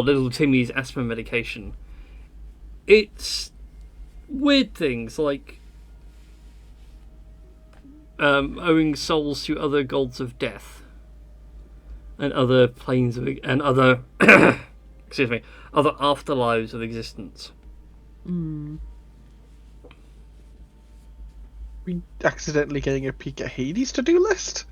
little Timmy's asthma medication. It's weird things like owing souls to other gods of death and other planes of and other excuse me, other afterlives of existence. We accidentally getting a peek at Hades' to-do list?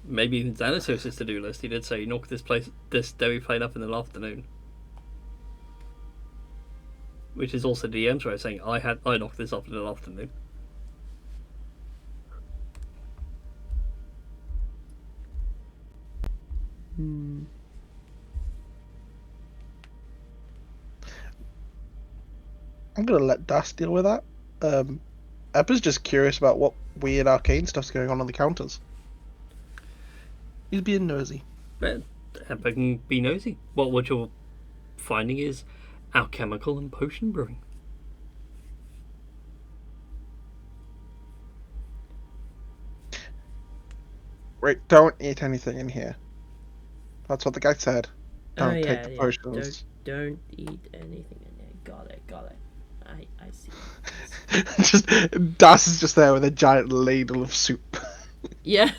Maybe even Xanatos' to-do list. He did say he knocked this dairy plane up in the afternoon, which is also DM's way of saying I knocked this up in the afternoon. I'm gonna let Das deal with that. Ebba's just curious about what weird arcane stuff's going on the counters. He's being nosy. But Emperor can be nosy. What you're finding is alchemical and potion brewing. Wait, don't eat anything in here. That's what the guy said. Don't Oh, take the potions. Don't eat anything in there. Got it. I see. Just Das is just there with a giant ladle of soup. Yeah.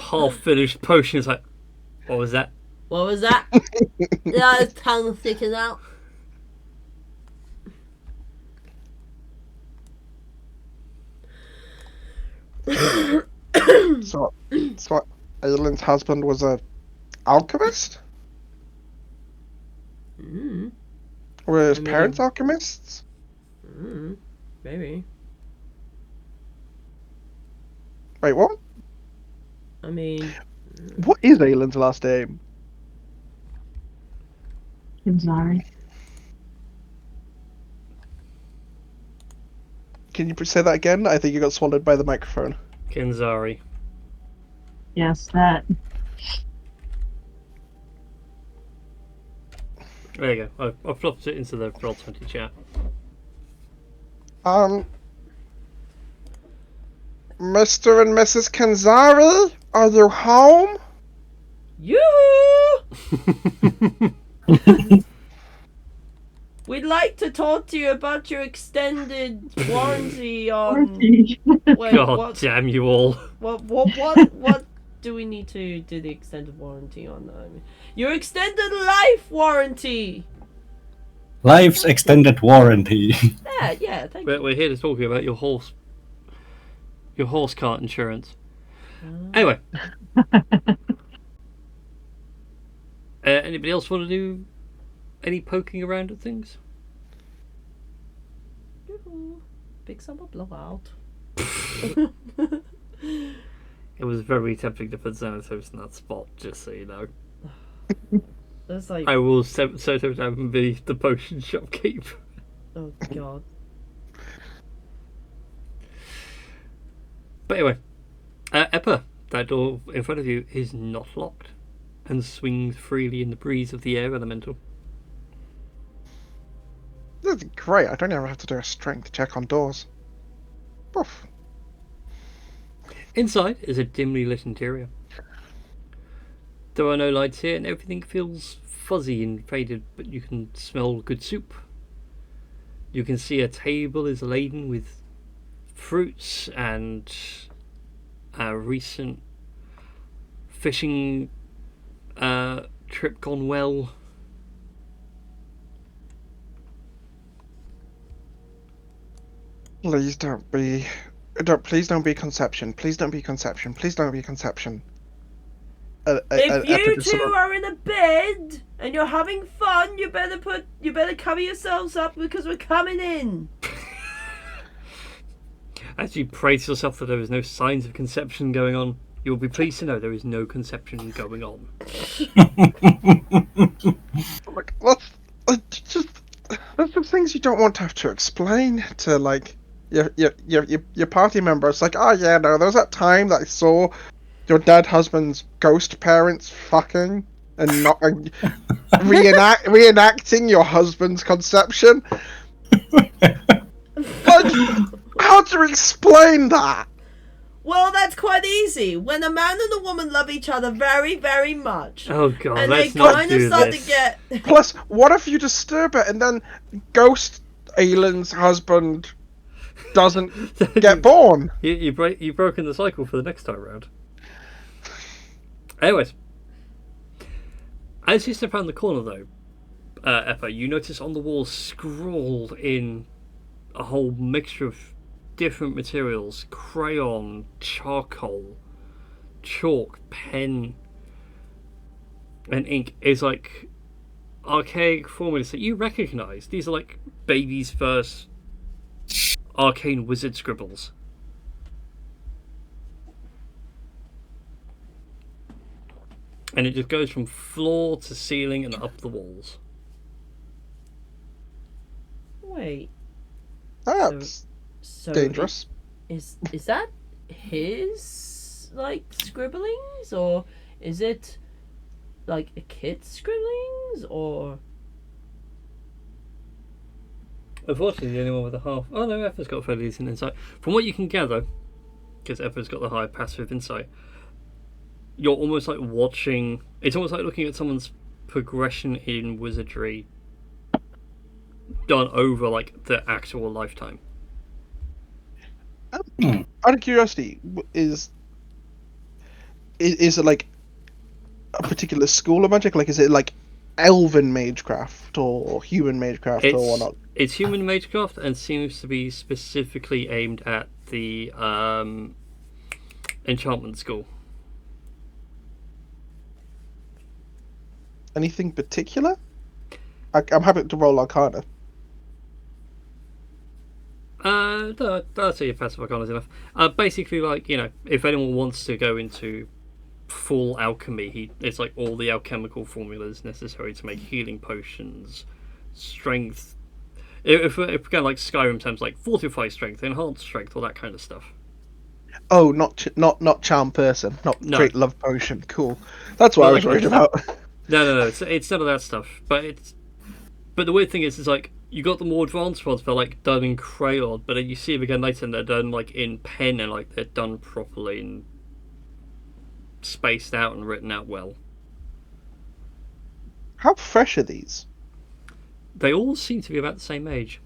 Half finished potion is like, what was that? What was that? Yeah, his tongue sticking out. So Aylin's husband was a alchemist? Were his parents alchemists? Maybe. Wait, what? I mean, What is Aylin's last name? Kinzari. Can you say that again? I think you got swallowed by the microphone. Kinzari. Yes, that. There you go. I've flopped it into the Roll20 chat. Mr. and Mrs. Kanzari, are you home? yoo-hoo! We'd like to talk to you about your extended warranty on. Wait, God what? damn you all. What do we need to do the extended warranty on? I mean, your extended life warranty. Life's extended warranty. Yeah. Thank you. We're here to talk to you about your horse cart insurance. Anyway. Anybody else want to do any poking around at things? Yoo-hoo. Big summer blowout. It was very tempting to put Xanatos in that spot, just so you know. That's like, I will so tempted to be the potion shopkeep. oh god. But anyway, Eppa, that door in front of you is not locked and swings freely in the breeze of the air elemental. That's great. I don't ever have to do a strength check on doors. Poof. Inside is a dimly lit interior. There are no lights here, and everything feels fuzzy and faded, but you can smell good soup. You can see a table is laden with fruits and a recent fishing trip gone well. Please don't be conception. Please don't be conception. Please don't be conception. If you Just sort two of- are in a bed and you're having fun, you better cover yourselves up because we're coming in. As you pray to yourself that there is no signs of conception going on, you will be pleased to know there is no conception going on. like, that's some things you don't want to have to explain to like your party member. It's like, oh yeah, no, there was that time that I saw your dead husband's ghost parents fucking and not reenacting your husband's conception. Like, how do you explain that? Well, that's quite easy. When a man and a woman love each other very, very much, Oh god, and they let's not kind of do start this. to get. Plus, what if you disturb it and then ghost Aylin's husband doesn't get born? You've broken the cycle for the next time round. Anyways, as you step around the corner, though, Eppa, you notice on the wall scrawled in a whole mixture of different materials: crayon, charcoal, chalk, pen, and ink. Is like archaic formulas that you recognise. These are like baby's first arcane wizard scribbles. And it just goes from floor to ceiling and up the walls. Wait. That's So dangerous. Is that his like scribblings, or is it like a kid's scribblings, or? Unfortunately, the only one with a half. Oh no, Effa's got fairly decent insight. From what you can gather, because Effa's got the high passive insight, you're almost like watching. It's almost like looking at someone's progression in wizardry done over like the actual lifetime. Out of curiosity, is it like a particular school of magic? Like, is it like elven magecraft or human magecraft or whatnot? It's human magecraft and seems to be specifically aimed at the enchantment school. Anything particular? I'm happy to roll Arcana. I'll say your passive arcana is enough. Basically, like, you know, if anyone wants to go into full alchemy, it's like all the alchemical formulas necessary to make healing potions, strength. If we're going like Skyrim terms, like fortify strength, enhance strength, all that kind of stuff. Oh, not charm person, not No. create love potion. Cool. That's what I was worried about. No. It's none of that stuff. But the weird thing is, like, you got the more advanced ones that are like done in crayon, but then you see them again later and they're done like in pen and like they're done properly and spaced out and written out well. How fresh are these? They all seem to be about the same age.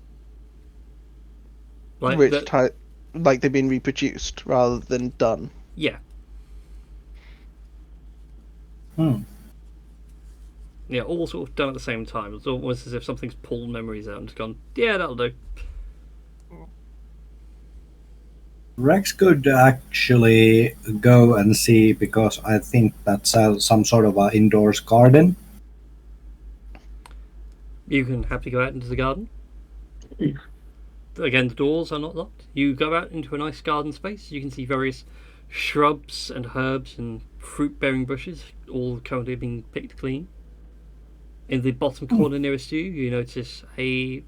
Like Which type? Like they've been reproduced rather than done. yeah. Yeah, all sort of done at the same time. It's almost as if something's pulled memories out and just gone, yeah, that'll do. Rex could actually go and see, because I think that's some sort of an indoors garden. You can happily go out into the garden. Again, the doors are not locked. You go out into a nice garden space. You can see various shrubs and herbs and fruit-bearing bushes, all currently being picked clean. In the bottom corner nearest you, you notice a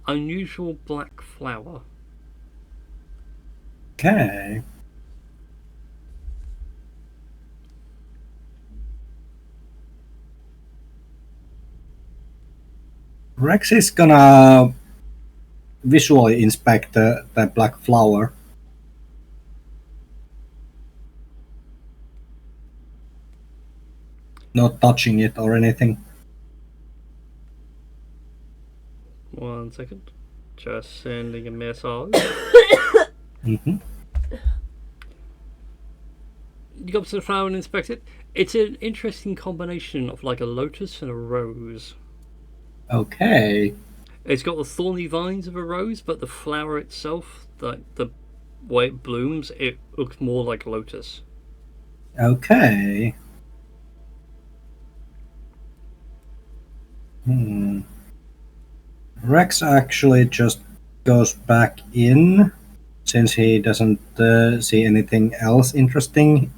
unusual black flower. Okay. Rex is gonna visually inspect the black flower. Not touching it or anything. 1 second. Just sending a message. Mm-hmm. You go up to the flower and inspect it. It's an interesting combination of like a lotus and a rose. Okay. It's got the thorny vines of a rose, but the flower itself, like the way it blooms, it looks more like lotus. Okay. Rex actually just goes back in since he doesn't see anything else interesting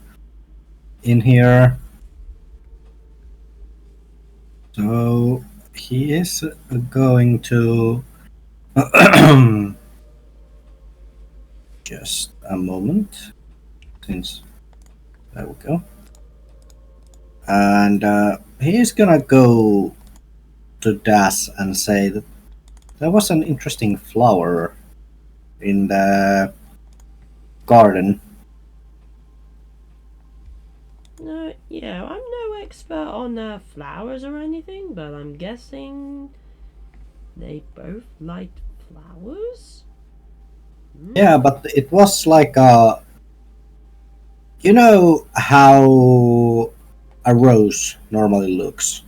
in here. So he is going to just a moment, since there we go, and he is gonna go to Das and say that there was an interesting flower in the garden. No, yeah, I'm no expert on flowers or anything, but I'm guessing they both liked flowers? Yeah, but it was like a. You know how a rose normally looks?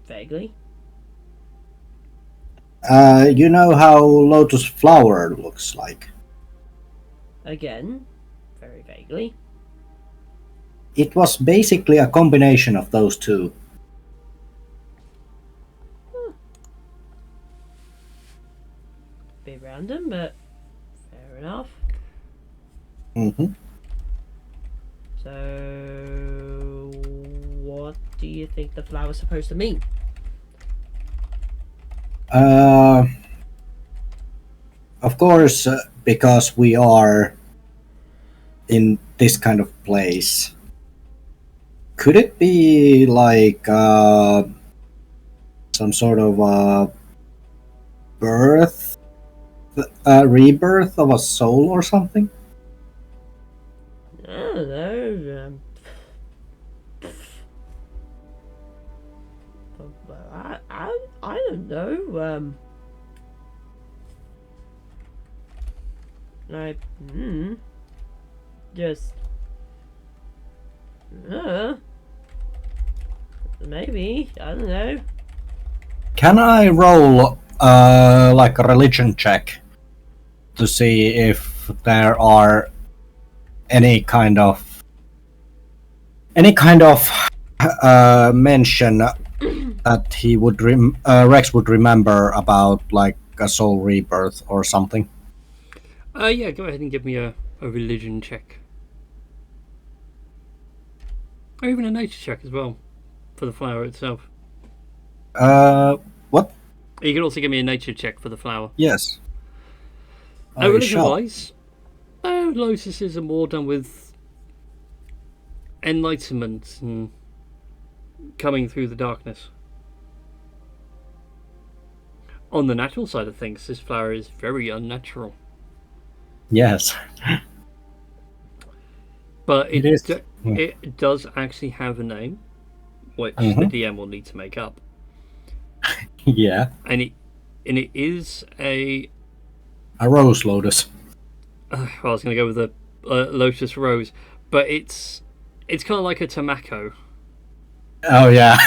Vaguely. You know how lotus flower looks like? Again, very vaguely. It was basically a combination of those two. Bit random, but fair enough. Mm-hmm. So, what do you think the flower's supposed to mean? Of course, because we are in this kind of place, could it be like some sort of birth, rebirth of a soul or something? I don't know. I don't know. I just maybe, I don't know. Can I roll like a religion check to see if there are any kind of mention that he would Rex would remember about, like a soul rebirth or something? Yeah, go ahead and give me a religion check. Or even a nature check as well, for the flower itself. What? You can also give me a nature check for the flower. Yes. Religion-wise, lotuses are more done with enlightenment and coming through the darkness. On the natural side of things, this flower is very unnatural. Yes. But It is. it does actually have a name, which the DM will need to make up. Yeah. And it is a rose lotus. well, I was going to go with a lotus rose, but it's kind of like a tomako Oh yeah.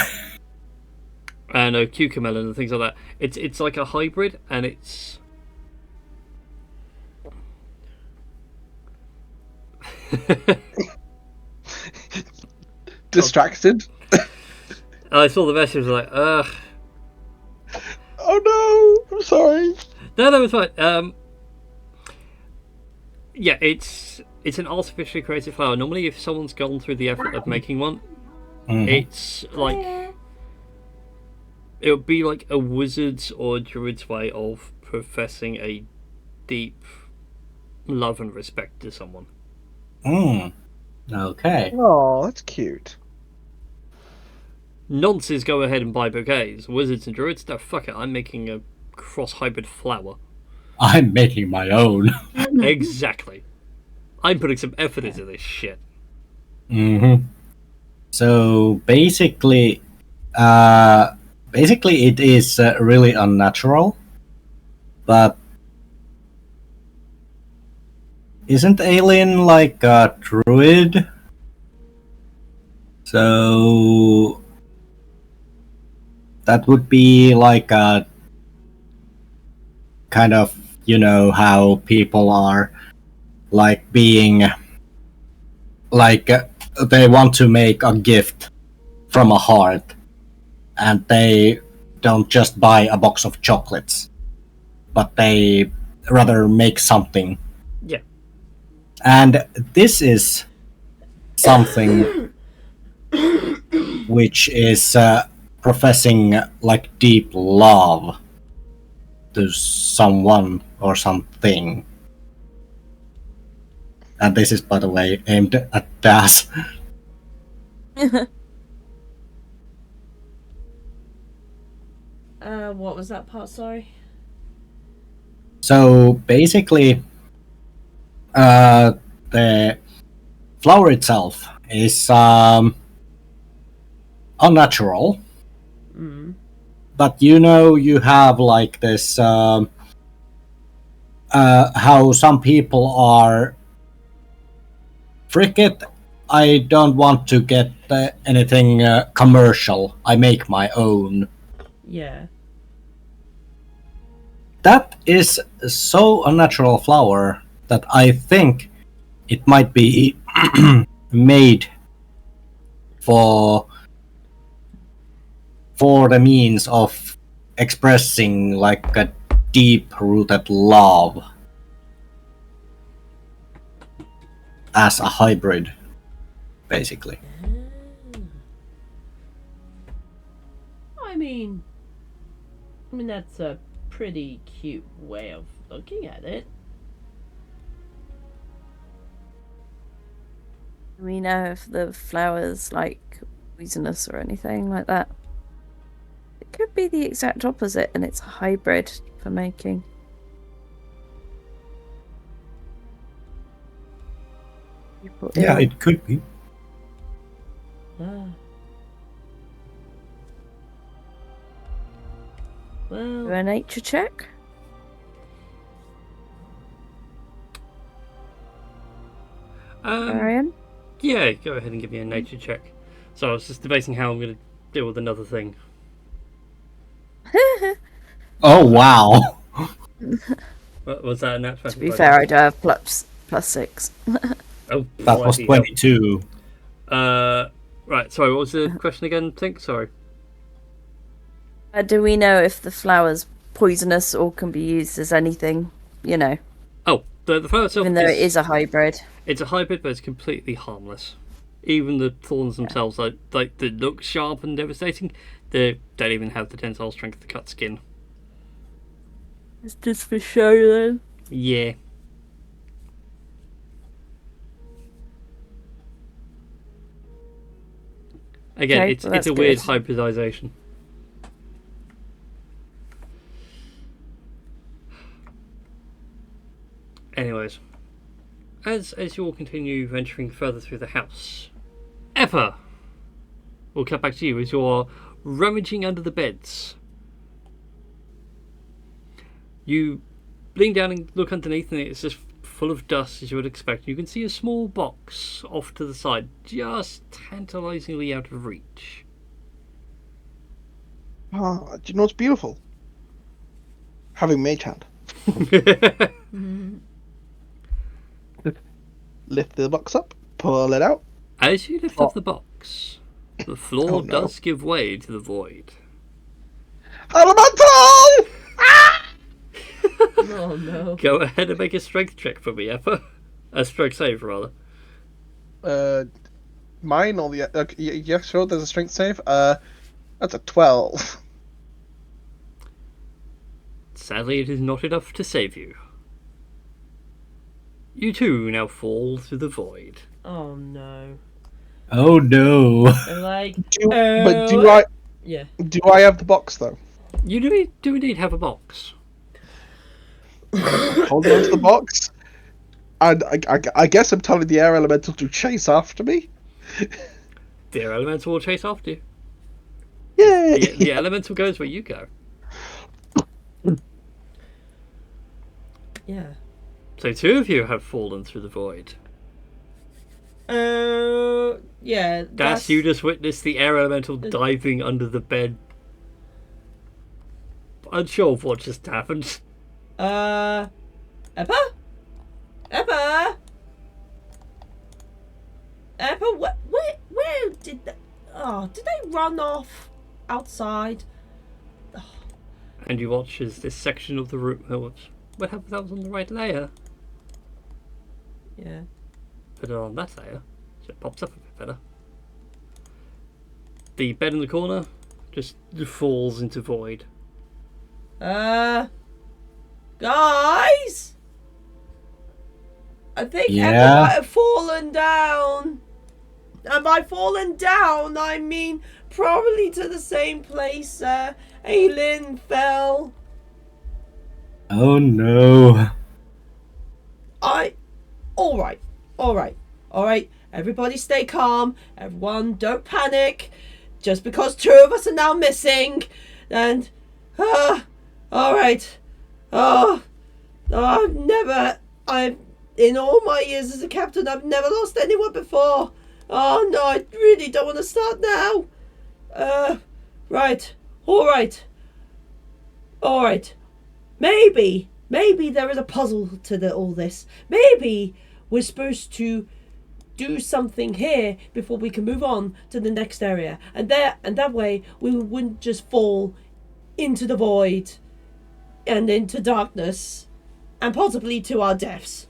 and a cucumber and things like that. It's like a hybrid, and it's Distracted. I saw the message, like, ugh. Oh no! I'm sorry. No, it's fine. Yeah, it's an artificially created flower. Normally, if someone's gone through the effort of making one, it's like it would be like a wizard's or a druid's way of professing a deep love and respect to someone. Okay. Oh, that's cute. Nonces go ahead and buy bouquets. Wizards and druids, no, fuck it, I'm making a cross-hybrid flower. I'm making my own. Exactly. I'm putting some effort into this shit. So basically, it is really unnatural. But isn't Alien like a druid? So that would be like a kind of, how people are like being like they want to make a gift from a heart, and they don't just buy a box of chocolates, but they rather make something. Yeah. And this is something which is professing like deep love to someone or something. And this is, by the way, aimed at Das. What was that part? Sorry. So basically, the flower itself is unnatural. But you have like this how some people are, frick it, I don't want to get anything commercial, I make my own. Yeah. That is so unnatural flower that I think it might be made for the means of expressing like a deep-rooted love as a hybrid, basically. I mean, that's a pretty cute way of looking at it. Do we know if the flower's like poisonous or anything like that? It could be the exact opposite, and it's a hybrid for making. People Yeah, ill. it could be. Well, Do a nature check. Arian? Yeah, go ahead and give me a nature check. So I was just debating how I'm going to deal with another thing. Oh, wow. What was that? A To be fair, I do have +6. Oh, That was bloody 22. hell. Right, sorry, what was the question again? Sorry. Do we know if the flower's poisonous or can be used as anything, Oh, the flower itself even though it is a hybrid? It's a hybrid, but it's completely harmless. Even the thorns themselves, like they look sharp and devastating, they don't even have the tensile strength to cut skin. It's just for show then. Yeah. Again, Okay, it's well, it's a that's weird good. hybridization. Anyways, as you all continue venturing further through the house, Eppa, we'll cut back to you as you're rummaging under the beds. You lean down and look underneath, and it's just full of dust as you would expect. You can see a small box off to the side, just tantalizingly out of reach. Do you know what's beautiful? Having Mage Hand. Lift the box up, pull it out. As you lift up the box, the floor Oh, no. does give way to the void. Elemental! oh no. Go ahead and make a strength check for me, Eppa. A strength save, rather. Mine or the yeah, sure. There's a strength save. That's a 12. Sadly, it is not enough to save you. You too now fall through the void. Oh no. Oh no. They're like, But yeah. do I have the box though? You do indeed have a box. Hold on to the box. And I guess I'm telling the air elemental to chase after me. The air elemental will chase after you. Yay! The elemental goes where you go. Yeah. So 2 of you have fallen through the void. Yeah. Das, you just witnessed the air elemental diving under the bed. Unsure of what just happened. Eppa? Eppa, where did they... Oh, did they run off outside? And you watch as this section of the room... What happened if that was on the right layer? Yeah. Put it on that layer, so it pops up a bit better. The bed in the corner just falls into void. Guys? I think Yeah? Eppa might have fallen down. And by fallen down, I mean probably to the same place Aylin fell. Oh no. All right. Everybody stay calm. Everyone don't panic. Just because 2 of us are now missing. And, all right. In all my years as a captain, I've never lost anyone before. Oh no, I really don't want to start now. Right. All right. Maybe there is a puzzle to all this. Maybe we're supposed to do something here before we can move on to the next area. And that way we wouldn't just fall into the void and into darkness and possibly to our deaths.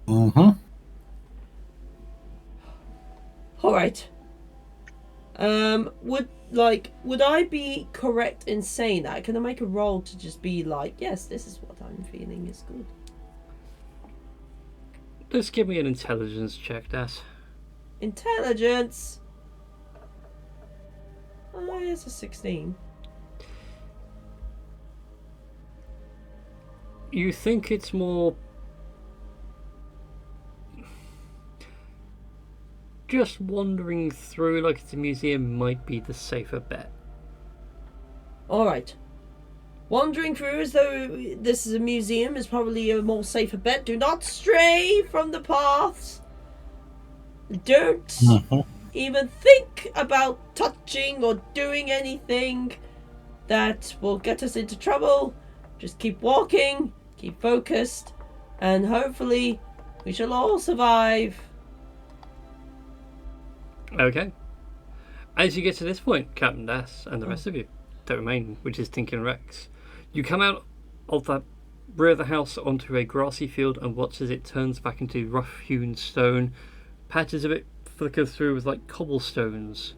Mm-hmm. All right. Would I be correct in saying that? Can I make a roll to just be like, yes, this is what I'm feeling is good? Just give me an intelligence check, Das. Intelligence. Oh, it's a 16. You think it's more... just wandering through like it's a museum might be the safer bet. All right. Wandering through as though this is a museum is probably a more safer bet. Do not stray from the paths. Don't even think about touching or doing anything that will get us into trouble. Just keep walking, keep focused, and hopefully we shall all survive. Okay. As you get to this point, Captain Das and the rest of you that remain, which is Tink and Rex, you come out of the rear of the house onto a grassy field and watch as it turns back into rough-hewn stone. Patches of it flicker through with like cobblestones.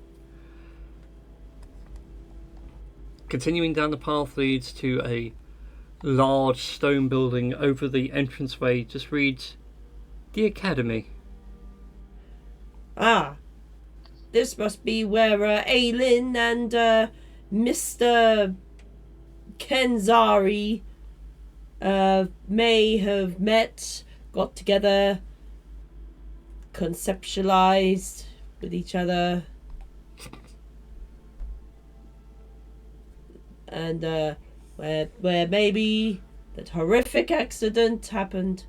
Continuing down the path leads to a large stone building. Over the entranceway just reads, "The Academy." Ah. This must be where Aylin and Mr. Kenzari may have met, got together, conceptualized with each other, and where maybe that horrific accident happened.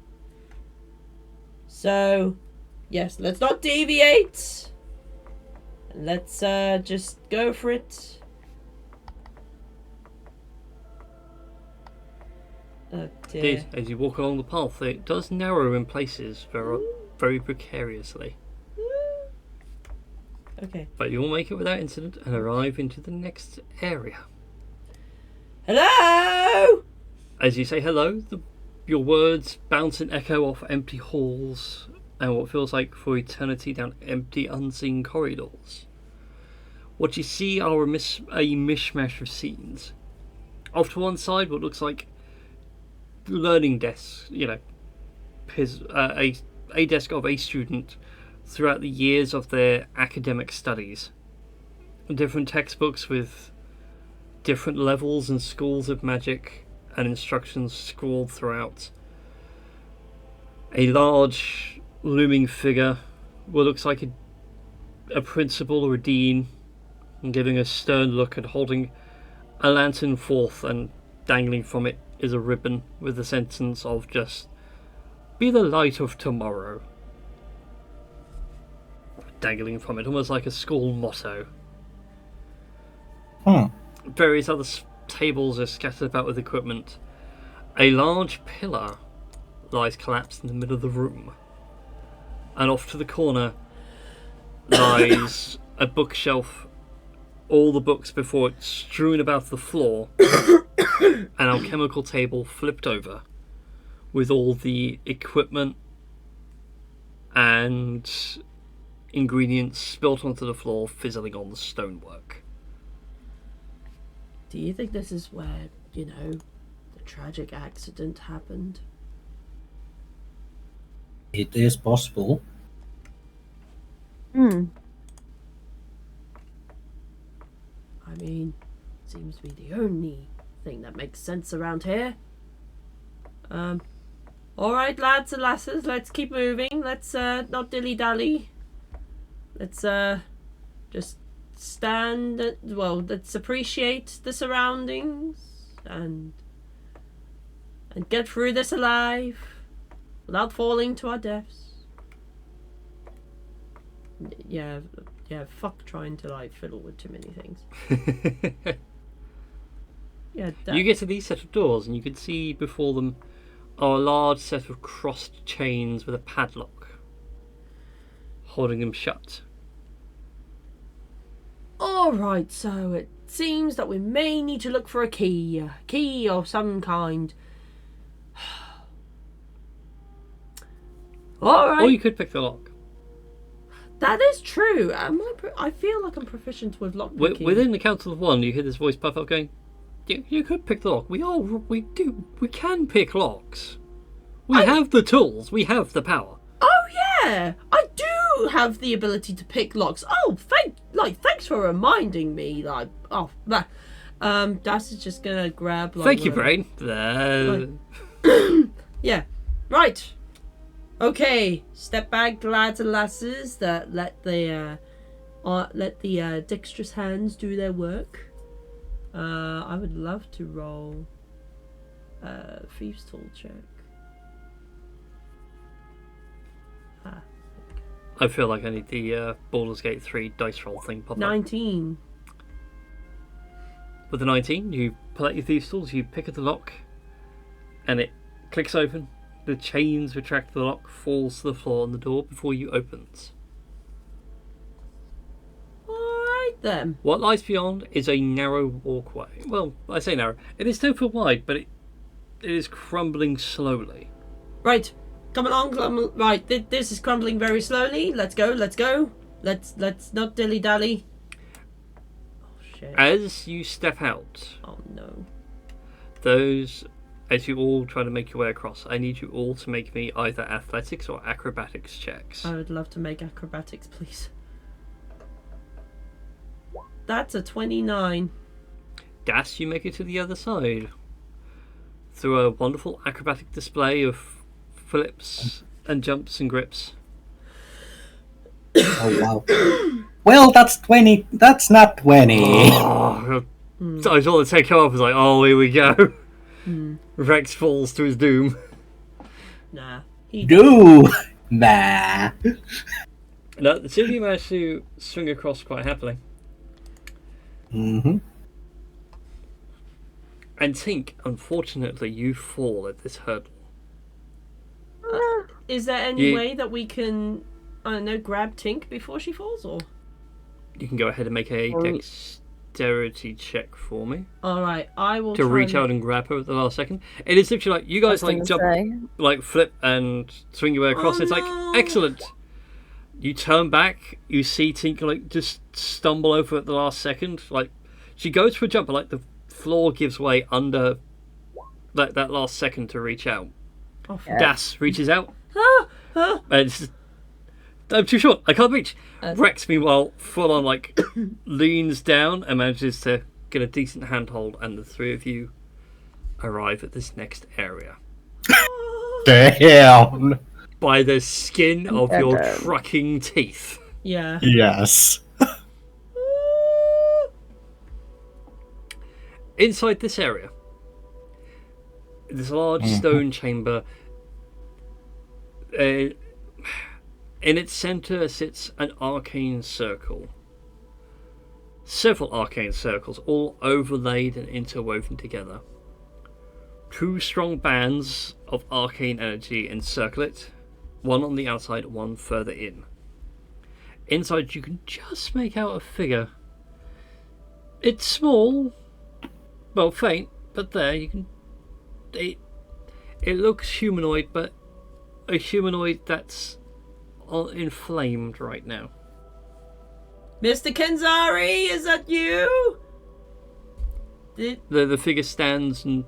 So, yes, let's not deviate. Let's just go for it. Oh dear. Indeed, as you walk along the path, it does narrow in places very precariously. Okay. But you will make it without incident and arrive into the next area. Hello! As you say hello, your words bounce and echo off empty halls and what feels like for eternity down empty, unseen corridors. What you see are a mishmash of scenes. Off to one side, what looks like learning desks, a desk of a student throughout the years of their academic studies. Different textbooks with different levels and schools of magic and instructions scrawled throughout. A large looming figure, what looks like a principal or a dean, giving a stern look and holding a lantern forth, and dangling from it is a ribbon with the sentence of just, "Be the light of tomorrow." Dangling from it, almost like a school motto. Various other tables are scattered about with equipment. A large pillar lies collapsed in the middle of the room. And off to the corner lies a bookshelf, all the books before it strewn about the floor, an alchemical table flipped over with all the equipment and ingredients spilt onto the floor, fizzling on the stonework. Do you think this is where, the tragic accident happened? It is possible. Hmm. I mean, seems to be the only thing that makes sense around here. Alright, lads and lasses, let's keep moving. Let's not dilly-dally. Let's just stand, let's appreciate the surroundings and get through this alive without falling to our deaths. Yeah, fuck trying to fiddle with too many things. Yeah, You get to these set of doors and you can see before them are a large set of crossed chains with a padlock holding them shut. Alright, so it seems that we may need to look for a key of some kind. Alright. Or you could pick the lock. That is true. I feel like I'm proficient with lockpicking. Within the council of one, you hear this voice pop up going, you could pick the lock. We can pick locks. We have the tools. We have the power. Oh yeah, I do have the ability to pick locks. Oh, thanks for reminding me. Das is just gonna grab. Thank you, Brain. Yeah, right. Okay, step back, lads and lasses. Let the dexterous hands do their work. I would love to roll Thieves' Tool check. I feel like I need the Baldur's Gate 3 dice roll thing pop up. 19. With the 19, you pull out your Thieves' Tools, you pick at the lock, and it clicks open. The chains retract, the lock falls to the floor on the door before you opens. Alright then. What lies beyond is a narrow walkway. Well, I say narrow. It is 10 foot wide, but it is crumbling slowly. Right. Come along. Right, this is crumbling very slowly. Let's go. Let's not dilly-dally. Oh, shit. As you step out, Oh, no. as you all try to make your way across, I need you all to make me either athletics or acrobatics checks. I would love to make acrobatics, please. That's a 29. Das, you make it to the other side. Through a wonderful acrobatic display of flips and jumps and grips. Oh wow. Well, that's 20. That's not 20. Oh, I saw the take come up. I was like, oh, here we go. Rex falls to his doom. Nah. Do nah. No, the two of you managed to swing across quite happily. Mm-hmm. And Tink, unfortunately, you fall at this hurdle. Is there any way that we can, I don't know, grab Tink before she falls, or? You can go ahead and make a dexterity check for me. Alright, I will to try reach out and grab her at the last second. It is literally like you guys jump, flip and swing your way across. It's no. like excellent. You turn back, you see Tink just stumble over at the last second. Like she goes for a jump, but the floor gives way under that last second to reach out. Oh, Das reaches out and I'm too short. I can't reach. Okay. Rex, meanwhile, full on like leans down and manages to get a decent handhold, and the three of you arrive at this next area Damn. by the skin of your Okay. trucking teeth. Yeah. Yes. Inside this area, this large stone chamber. In its centre sits an arcane circle. Several arcane circles, all overlaid and interwoven together. Two strong bands of arcane energy encircle it, one on the outside, one further in. Inside, you can just make out a figure. It's small, well, faint, but there you can. It looks humanoid, but a humanoid that's inflamed right now. Mr. Kenzari, is that you? The figure stands and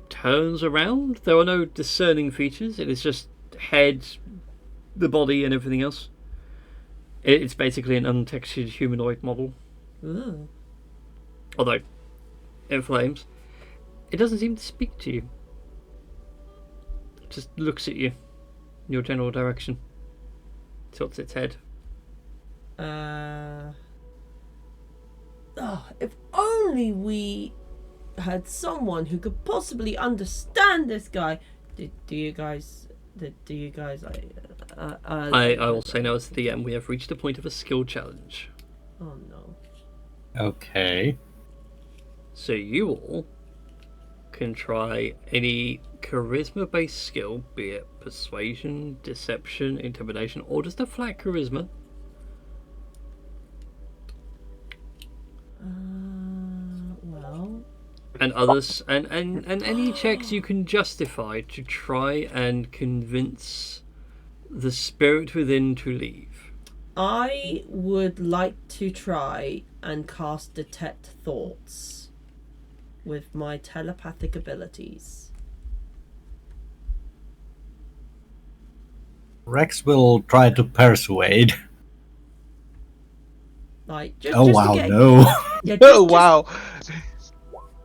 turns around. There are no discerning features. It is just head, the body, and everything else. It's basically an untextured humanoid model. Ooh. Although, in flames, it doesn't seem to speak to you. It just looks at you in your general direction. Tilts its head. If only we had someone who could possibly understand this guy. Do you guys? I will say now as the DM, we have reached the point of a skill challenge. Oh no. Okay. So you all can try any charisma-based skill, be it persuasion, deception, intimidation, or just a flat charisma. Well. And others, and any checks you can justify to try and convince the spirit within to leave. I would like to try and cast Detect Thoughts with my telepathic abilities. Rex will try to persuade. Like, just, Oh just wow, to get, no. yeah, Oh wow.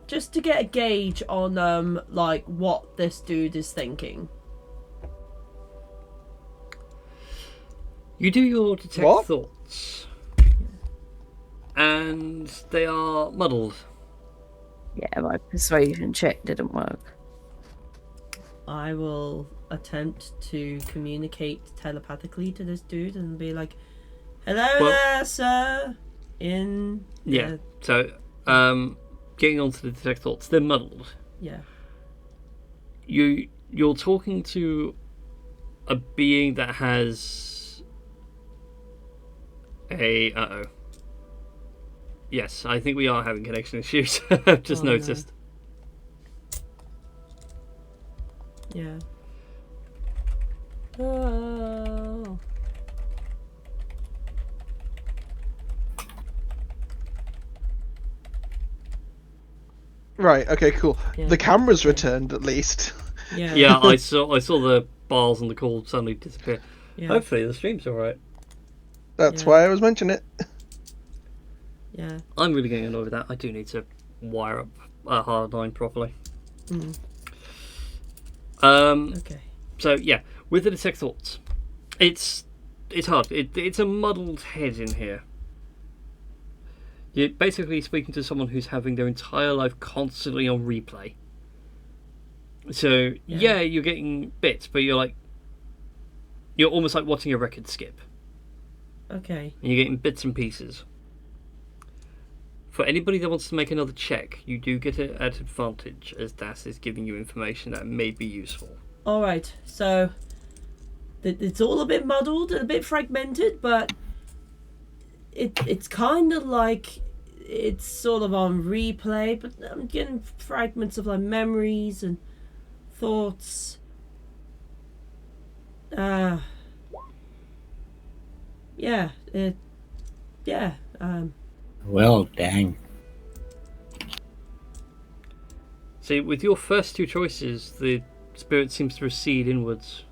just to get a gauge on like what this dude is thinking. You do your detect What? thoughts, and they are muddled. Yeah, my persuasion check didn't work. I will attempt to communicate telepathically to this dude and be like, "Hello there, sir." Yeah. So, getting onto the detect thoughts, they're muddled. Yeah. You're talking to a being that has a Yes, I think we are having connection issues. I've just Oh, no. noticed. Yeah. Oh. Right. Okay. Cool. Yeah. The camera's returned at least. Yeah. Yeah, I saw the bars on the call suddenly disappear. Yeah. Hopefully the stream's alright. That's Yeah. why I was mentioning it. Yeah. I'm really getting annoyed with that. I do need to wire up a hard line properly. Mm. Okay. So yeah, with the detect thoughts, it's hard. It's a muddled head in here. You're basically speaking to someone who's having their entire life constantly on replay. So yeah, you're getting bits, but you're almost like watching a record skip. Okay. And you're getting bits and pieces. For anybody that wants to make another check, you do get it at advantage, as Das is giving you information that may be useful. All right. So it's all a bit muddled and a bit fragmented, but it's kind of like it's sort of on replay. But I'm getting fragments of like memories and thoughts. Yeah. Yeah. Well, dang. See, with your first two choices, the spirit seems to recede inwards.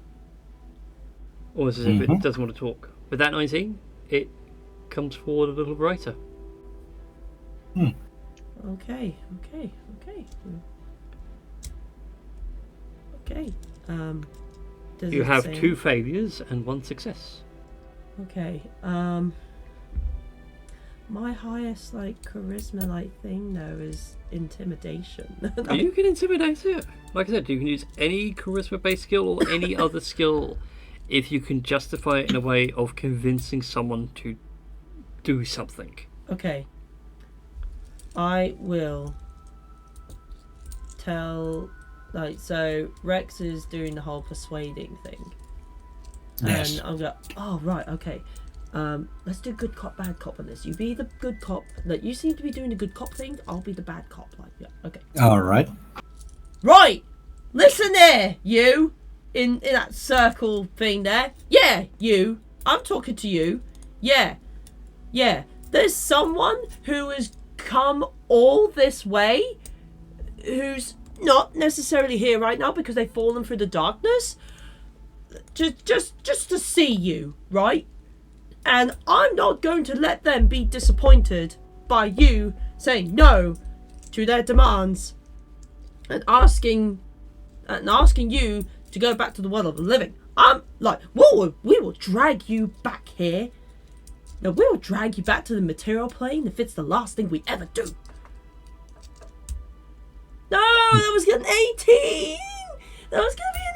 almost as if it doesn't want to talk. With that 19, it comes forward a little brighter. Okay. Does You it have say- 2 failures and 1 success. Okay. My highest charisma thing though is intimidation. You can intimidate it. Like I said, you can use any charisma-based skill or any other skill if you can justify it in a way of convincing someone to do something. Okay. I will tell so Rex is doing the whole persuading thing. Yes. And I'm going, oh right, okay. Let's do good cop, bad cop on this. You be the good cop. You seem to be doing the good cop thing. I'll be the bad cop. Yeah, okay. All right. Right! Listen there, you! In that circle thing there. Yeah, you. I'm talking to you. Yeah. There's someone who has come all this way, who's not necessarily here right now because they've fallen through the darkness. Just to see you, right? And I'm not going to let them be disappointed by you saying no to their demands and asking you to go back to the world of the living. I'm like, we will drag you back here. No, we will drag you back to the material plane if it's the last thing we ever do. No, that was an 18. That was gonna be an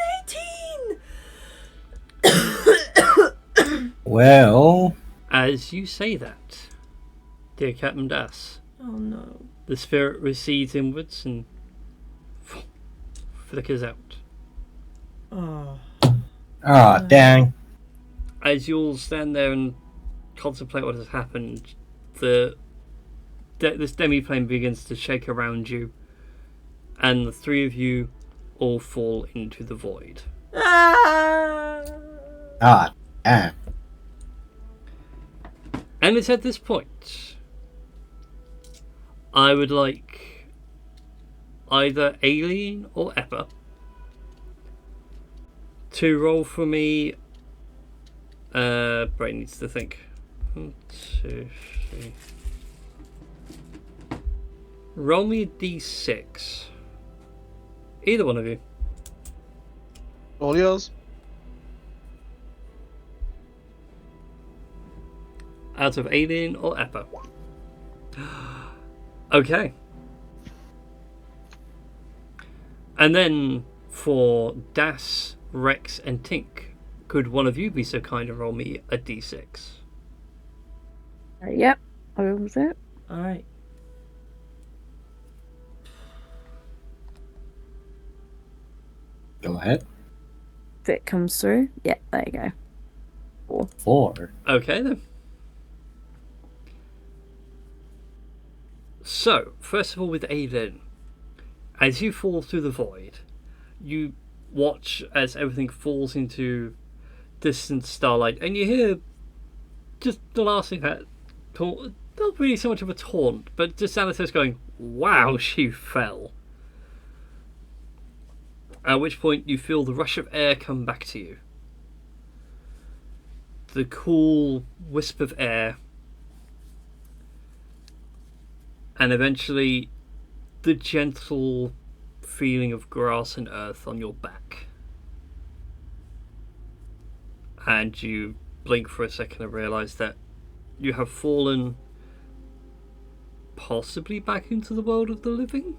18. Well, As you say that, dear Captain Das, Oh no. the spirit recedes inwards and flickers out. Oh. dang. As you all stand there and contemplate what has happened, this demi-plane begins to shake around you, and the 3 of you all fall into the void. Ah. Damn. And it's at this point I would like either Aileen or Eppa to roll for me. Brain needs to think. 1, 2, 3. Roll me a d6. Either one of you. All yours. Out of Aileen or Eppa. Okay. And then for Das, Rex, and Tink, could one of you be so kind and roll me a d6? Yep, I will do it. All right. Go ahead. If it comes through. Yeah, there you go. 4. Okay then. So, first of all, with Aiden, as you fall through the void, you watch as everything falls into distant starlight, and you hear just the last thing that taunt, not really so much of a taunt, but just Alice going, "Wow, she fell." At which point you feel the rush of air come back to you. The cool wisp of air. And eventually the gentle feeling of grass and earth on your back. And you blink for a second and realise that you have fallen possibly back into the world of the living.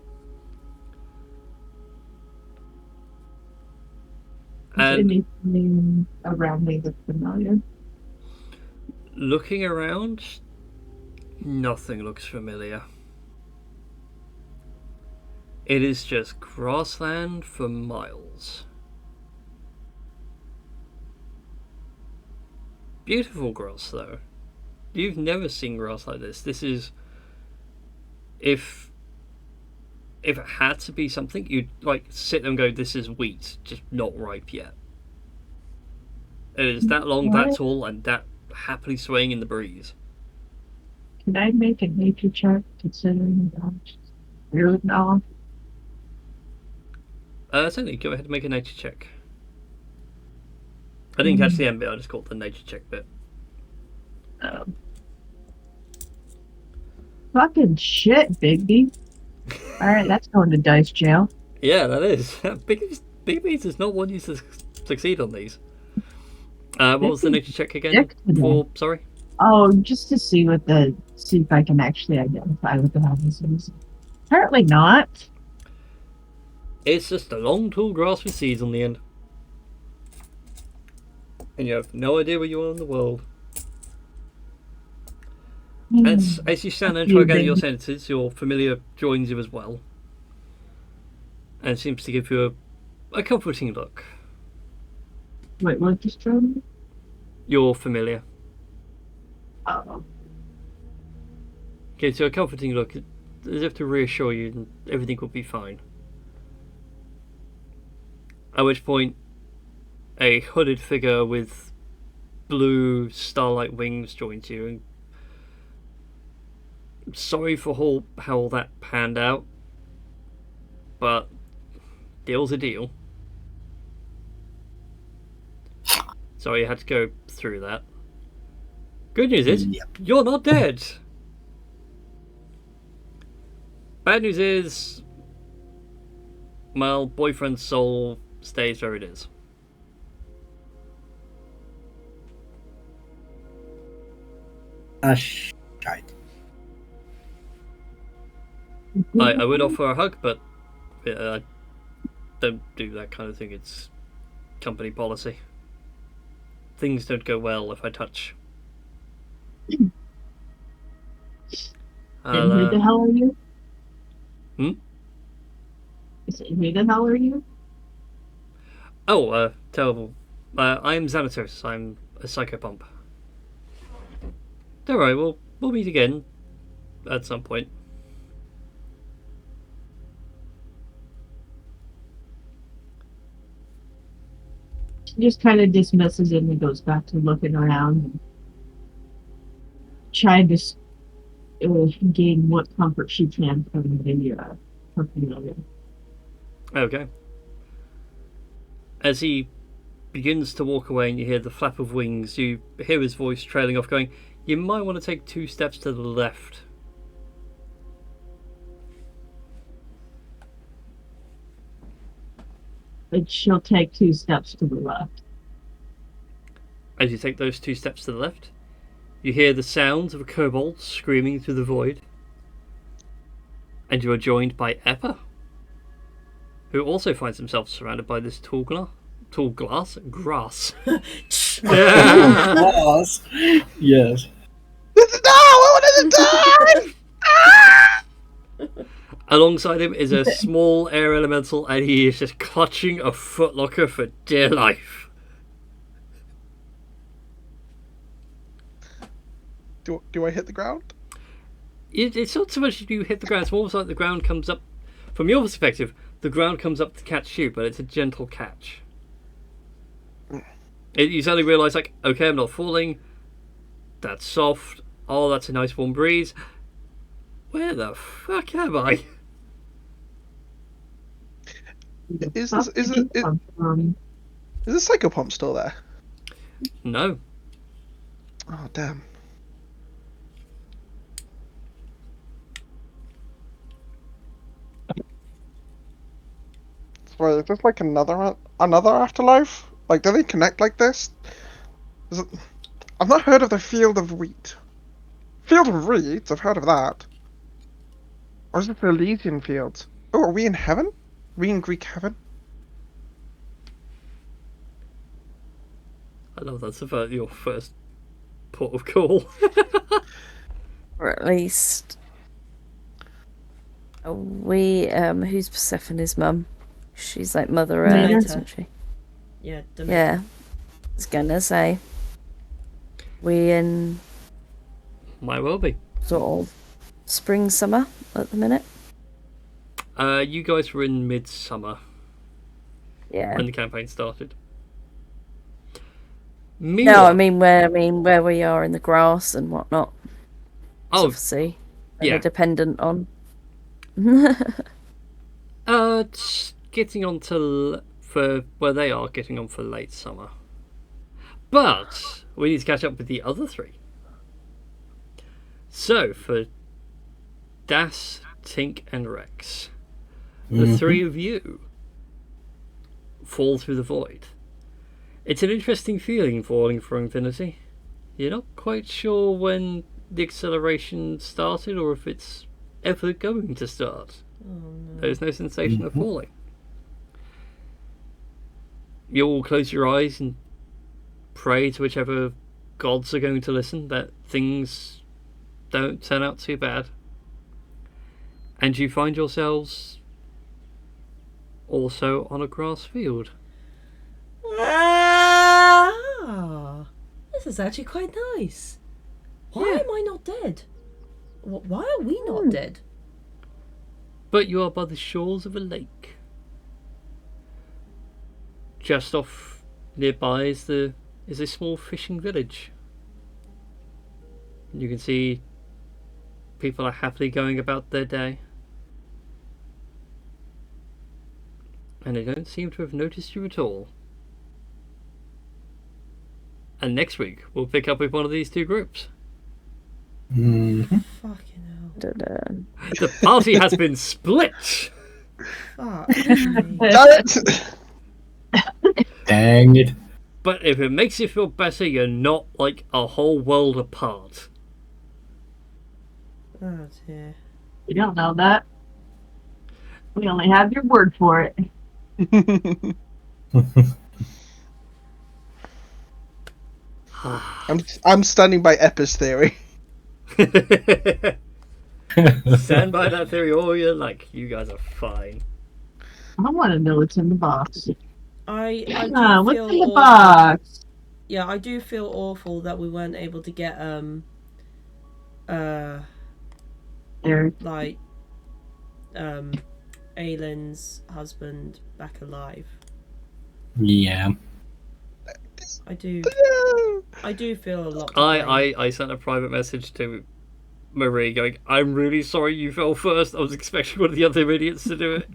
Is And anything around me that's familiar? looking around, nothing looks familiar. It is just grassland for miles. Beautiful grass, though. You've never seen grass like this. This is... If it had to be something, you'd sit there and go, this is wheat, just not ripe yet. It is that long, that tall, and that happily swaying in the breeze. Can I make a nature check considering you're now? Certainly, go ahead and make a nature check. I didn't catch the end bit. I just caught the nature check bit. Fucking shit, Bigby. Alright, that's going to dice jail. Yeah, that is. Big Beats is not one you to succeed on these. What was the nature check again? Sorry? Oh, just to see if I can actually identify what the hell this is. Apparently not. It's just a long, tall grass with seeds on the end. And you have no idea where you are in the world. As you stand there and try to gather your senses, your familiar joins you as well. And seems to give you a comforting look. Wait, what just showed me? Your familiar. Oh. Gives you a comforting look, as if to reassure you everything will be fine. At which point, a hooded figure with blue starlight wings joins you. And sorry for how that panned out, but deal's a deal. Sorry you had to go through that. Good news is, you're not dead. Bad news is, well, boyfriend's soul stays where it is. Shite. I would offer a hug, but I don't do that kind of thing. It's company policy. Things don't go well if I touch. And who the hell are you? Who the hell are you? Oh, terrible. I'm Xanatos. I'm a psychopomp. Don't worry, we'll meet again at some point. She just kind of dismisses it and goes back to looking around and trying to gain what comfort she can from her familiar. Okay. As he begins to walk away and you hear the flap of wings, you hear his voice trailing off going, you might want to take 2 steps to the left. But she'll take 2 steps to the left. As you take those 2 steps to the left, you hear the sounds of a kobold screaming through the void. And you are joined by Eppa, who also finds himself surrounded by this tall grass. Yes. Yes. Alongside him is a small air elemental, and he is just clutching a footlocker for dear life. Do I hit the ground? It's not so much you hit the ground, it's more like the ground comes up. From your perspective, the ground comes up to catch you, but it's a gentle catch. You suddenly realise, like, okay, I'm not falling. That's soft. Oh, that's a nice warm breeze. Where the fuck am I? Is the psychopomp still there? No. Oh, damn. Wait, is this like another afterlife? Like, do they connect like this? I've not heard of the Field of Wheat. Field of Reeds? I've heard of that. Or is it the Elysian Fields? Oh, are we in heaven? Are we in Greek heaven? I love that's about your first port of call. Or at least who's Persephone's mum? She's like Mother Earth, Demeter. isn't she? Yeah, Demeter. Yeah. I was gonna say we in Might well be. sort of spring summer at the minute. You guys were in midsummer Yeah. when the campaign started. No, I mean where we are in the grass and whatnot. Oh, Obviously, yeah. we're dependent on. It's getting on to for where they are, getting on for late summer. But we need to catch up with the other three. So, for Das, Tink, and Rex, the three of you fall through the void. It's an interesting feeling falling for infinity. You're not quite sure when the acceleration started or if it's ever going to start. Oh, no. There's no sensation of falling. You all close your eyes and pray to whichever gods are going to listen that things don't turn out too bad. And you find yourselves also on a grass field. Ah, this is actually quite nice. Why am I not dead? Why are we not dead? But you are by the shores of a lake. Just off nearby is a small fishing village. You can see people are happily going about their day. And they don't seem to have noticed you at all. And next week, we'll pick up with one of these two groups. Fucking hell. The party has been split! Fuck. Damn it! Dang it. But if it makes you feel better, you're not like a whole world apart. Oh dear. We don't know that. We only have your word for it. I'm standing by Eppa's theory. Stand by that theory all you like. You guys are fine. I want to know what's in the box. I do What's feel in the awful. box? Yeah, I do feel awful that we weren't able to get There. like Aylin's husband back alive. Yeah. I do feel a lot. I sent a private message to Marie going, I'm really sorry you fell first. I was expecting one of the other idiots to do it.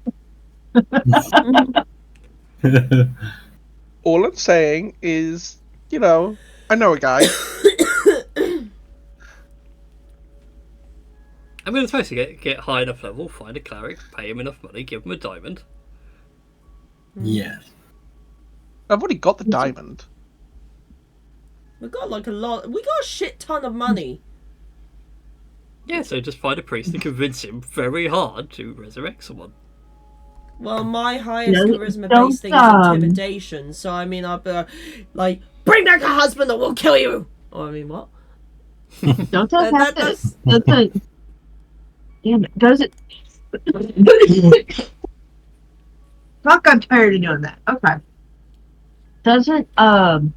All I'm saying is, I know a guy. I mean, it's supposed to get high enough level, find a cleric, pay him enough money, give him a diamond. Yes. I've already got the diamond. We got like a lot. We got a shit ton of money. Yeah, so just find a priest and convince him very hard to resurrect someone. Well, my highest No, charisma-based thing is don't, intimidation. So I mean, I'll be like, bring back your husband, or we'll kill you. Oh, I mean, what? Don't tell that. That's Doesn't. Damn it. Does it. Fuck, I'm tired of doing that. Okay. Doesn't, don't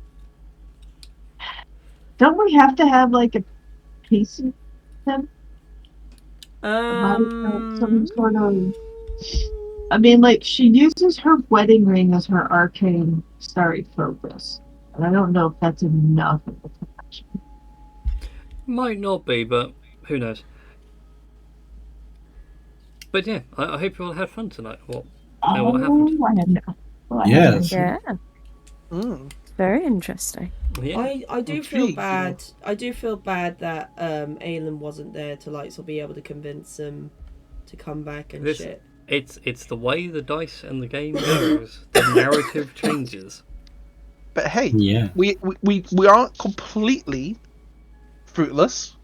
we have to have, like, a piece of them? Some sort of. I mean, like, she uses her wedding ring as her arcane starry focus. And I don't know if that's enough of a connection. Might not be, but who knows. But yeah, I hope you all had fun tonight. What happened? I have no. Yes. Yeah, Mm. it's very interesting. Yeah. I do feel Intrigued, bad. I do feel bad that Aelin wasn't there to like so be able to convince him to come back and This- shit. It's the way the dice and the game goes. The narrative changes. But hey, Yeah. we aren't completely fruitless.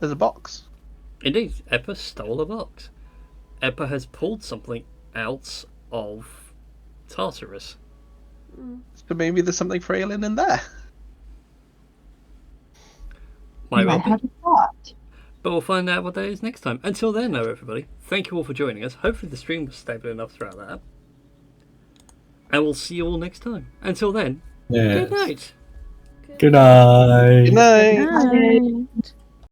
There's a box. Indeed, Eppa stole a box. Eppa has pulled something out of Tartarus. So maybe there's something for Aelin in there. Might well I be. have a thought. But we'll find out what that is next time. Until then, though, everybody, thank you all for joining us. Hopefully the stream was stable enough throughout that. And we'll see you all next time. Until then, Yes. good night. Good night. Good night. Bye.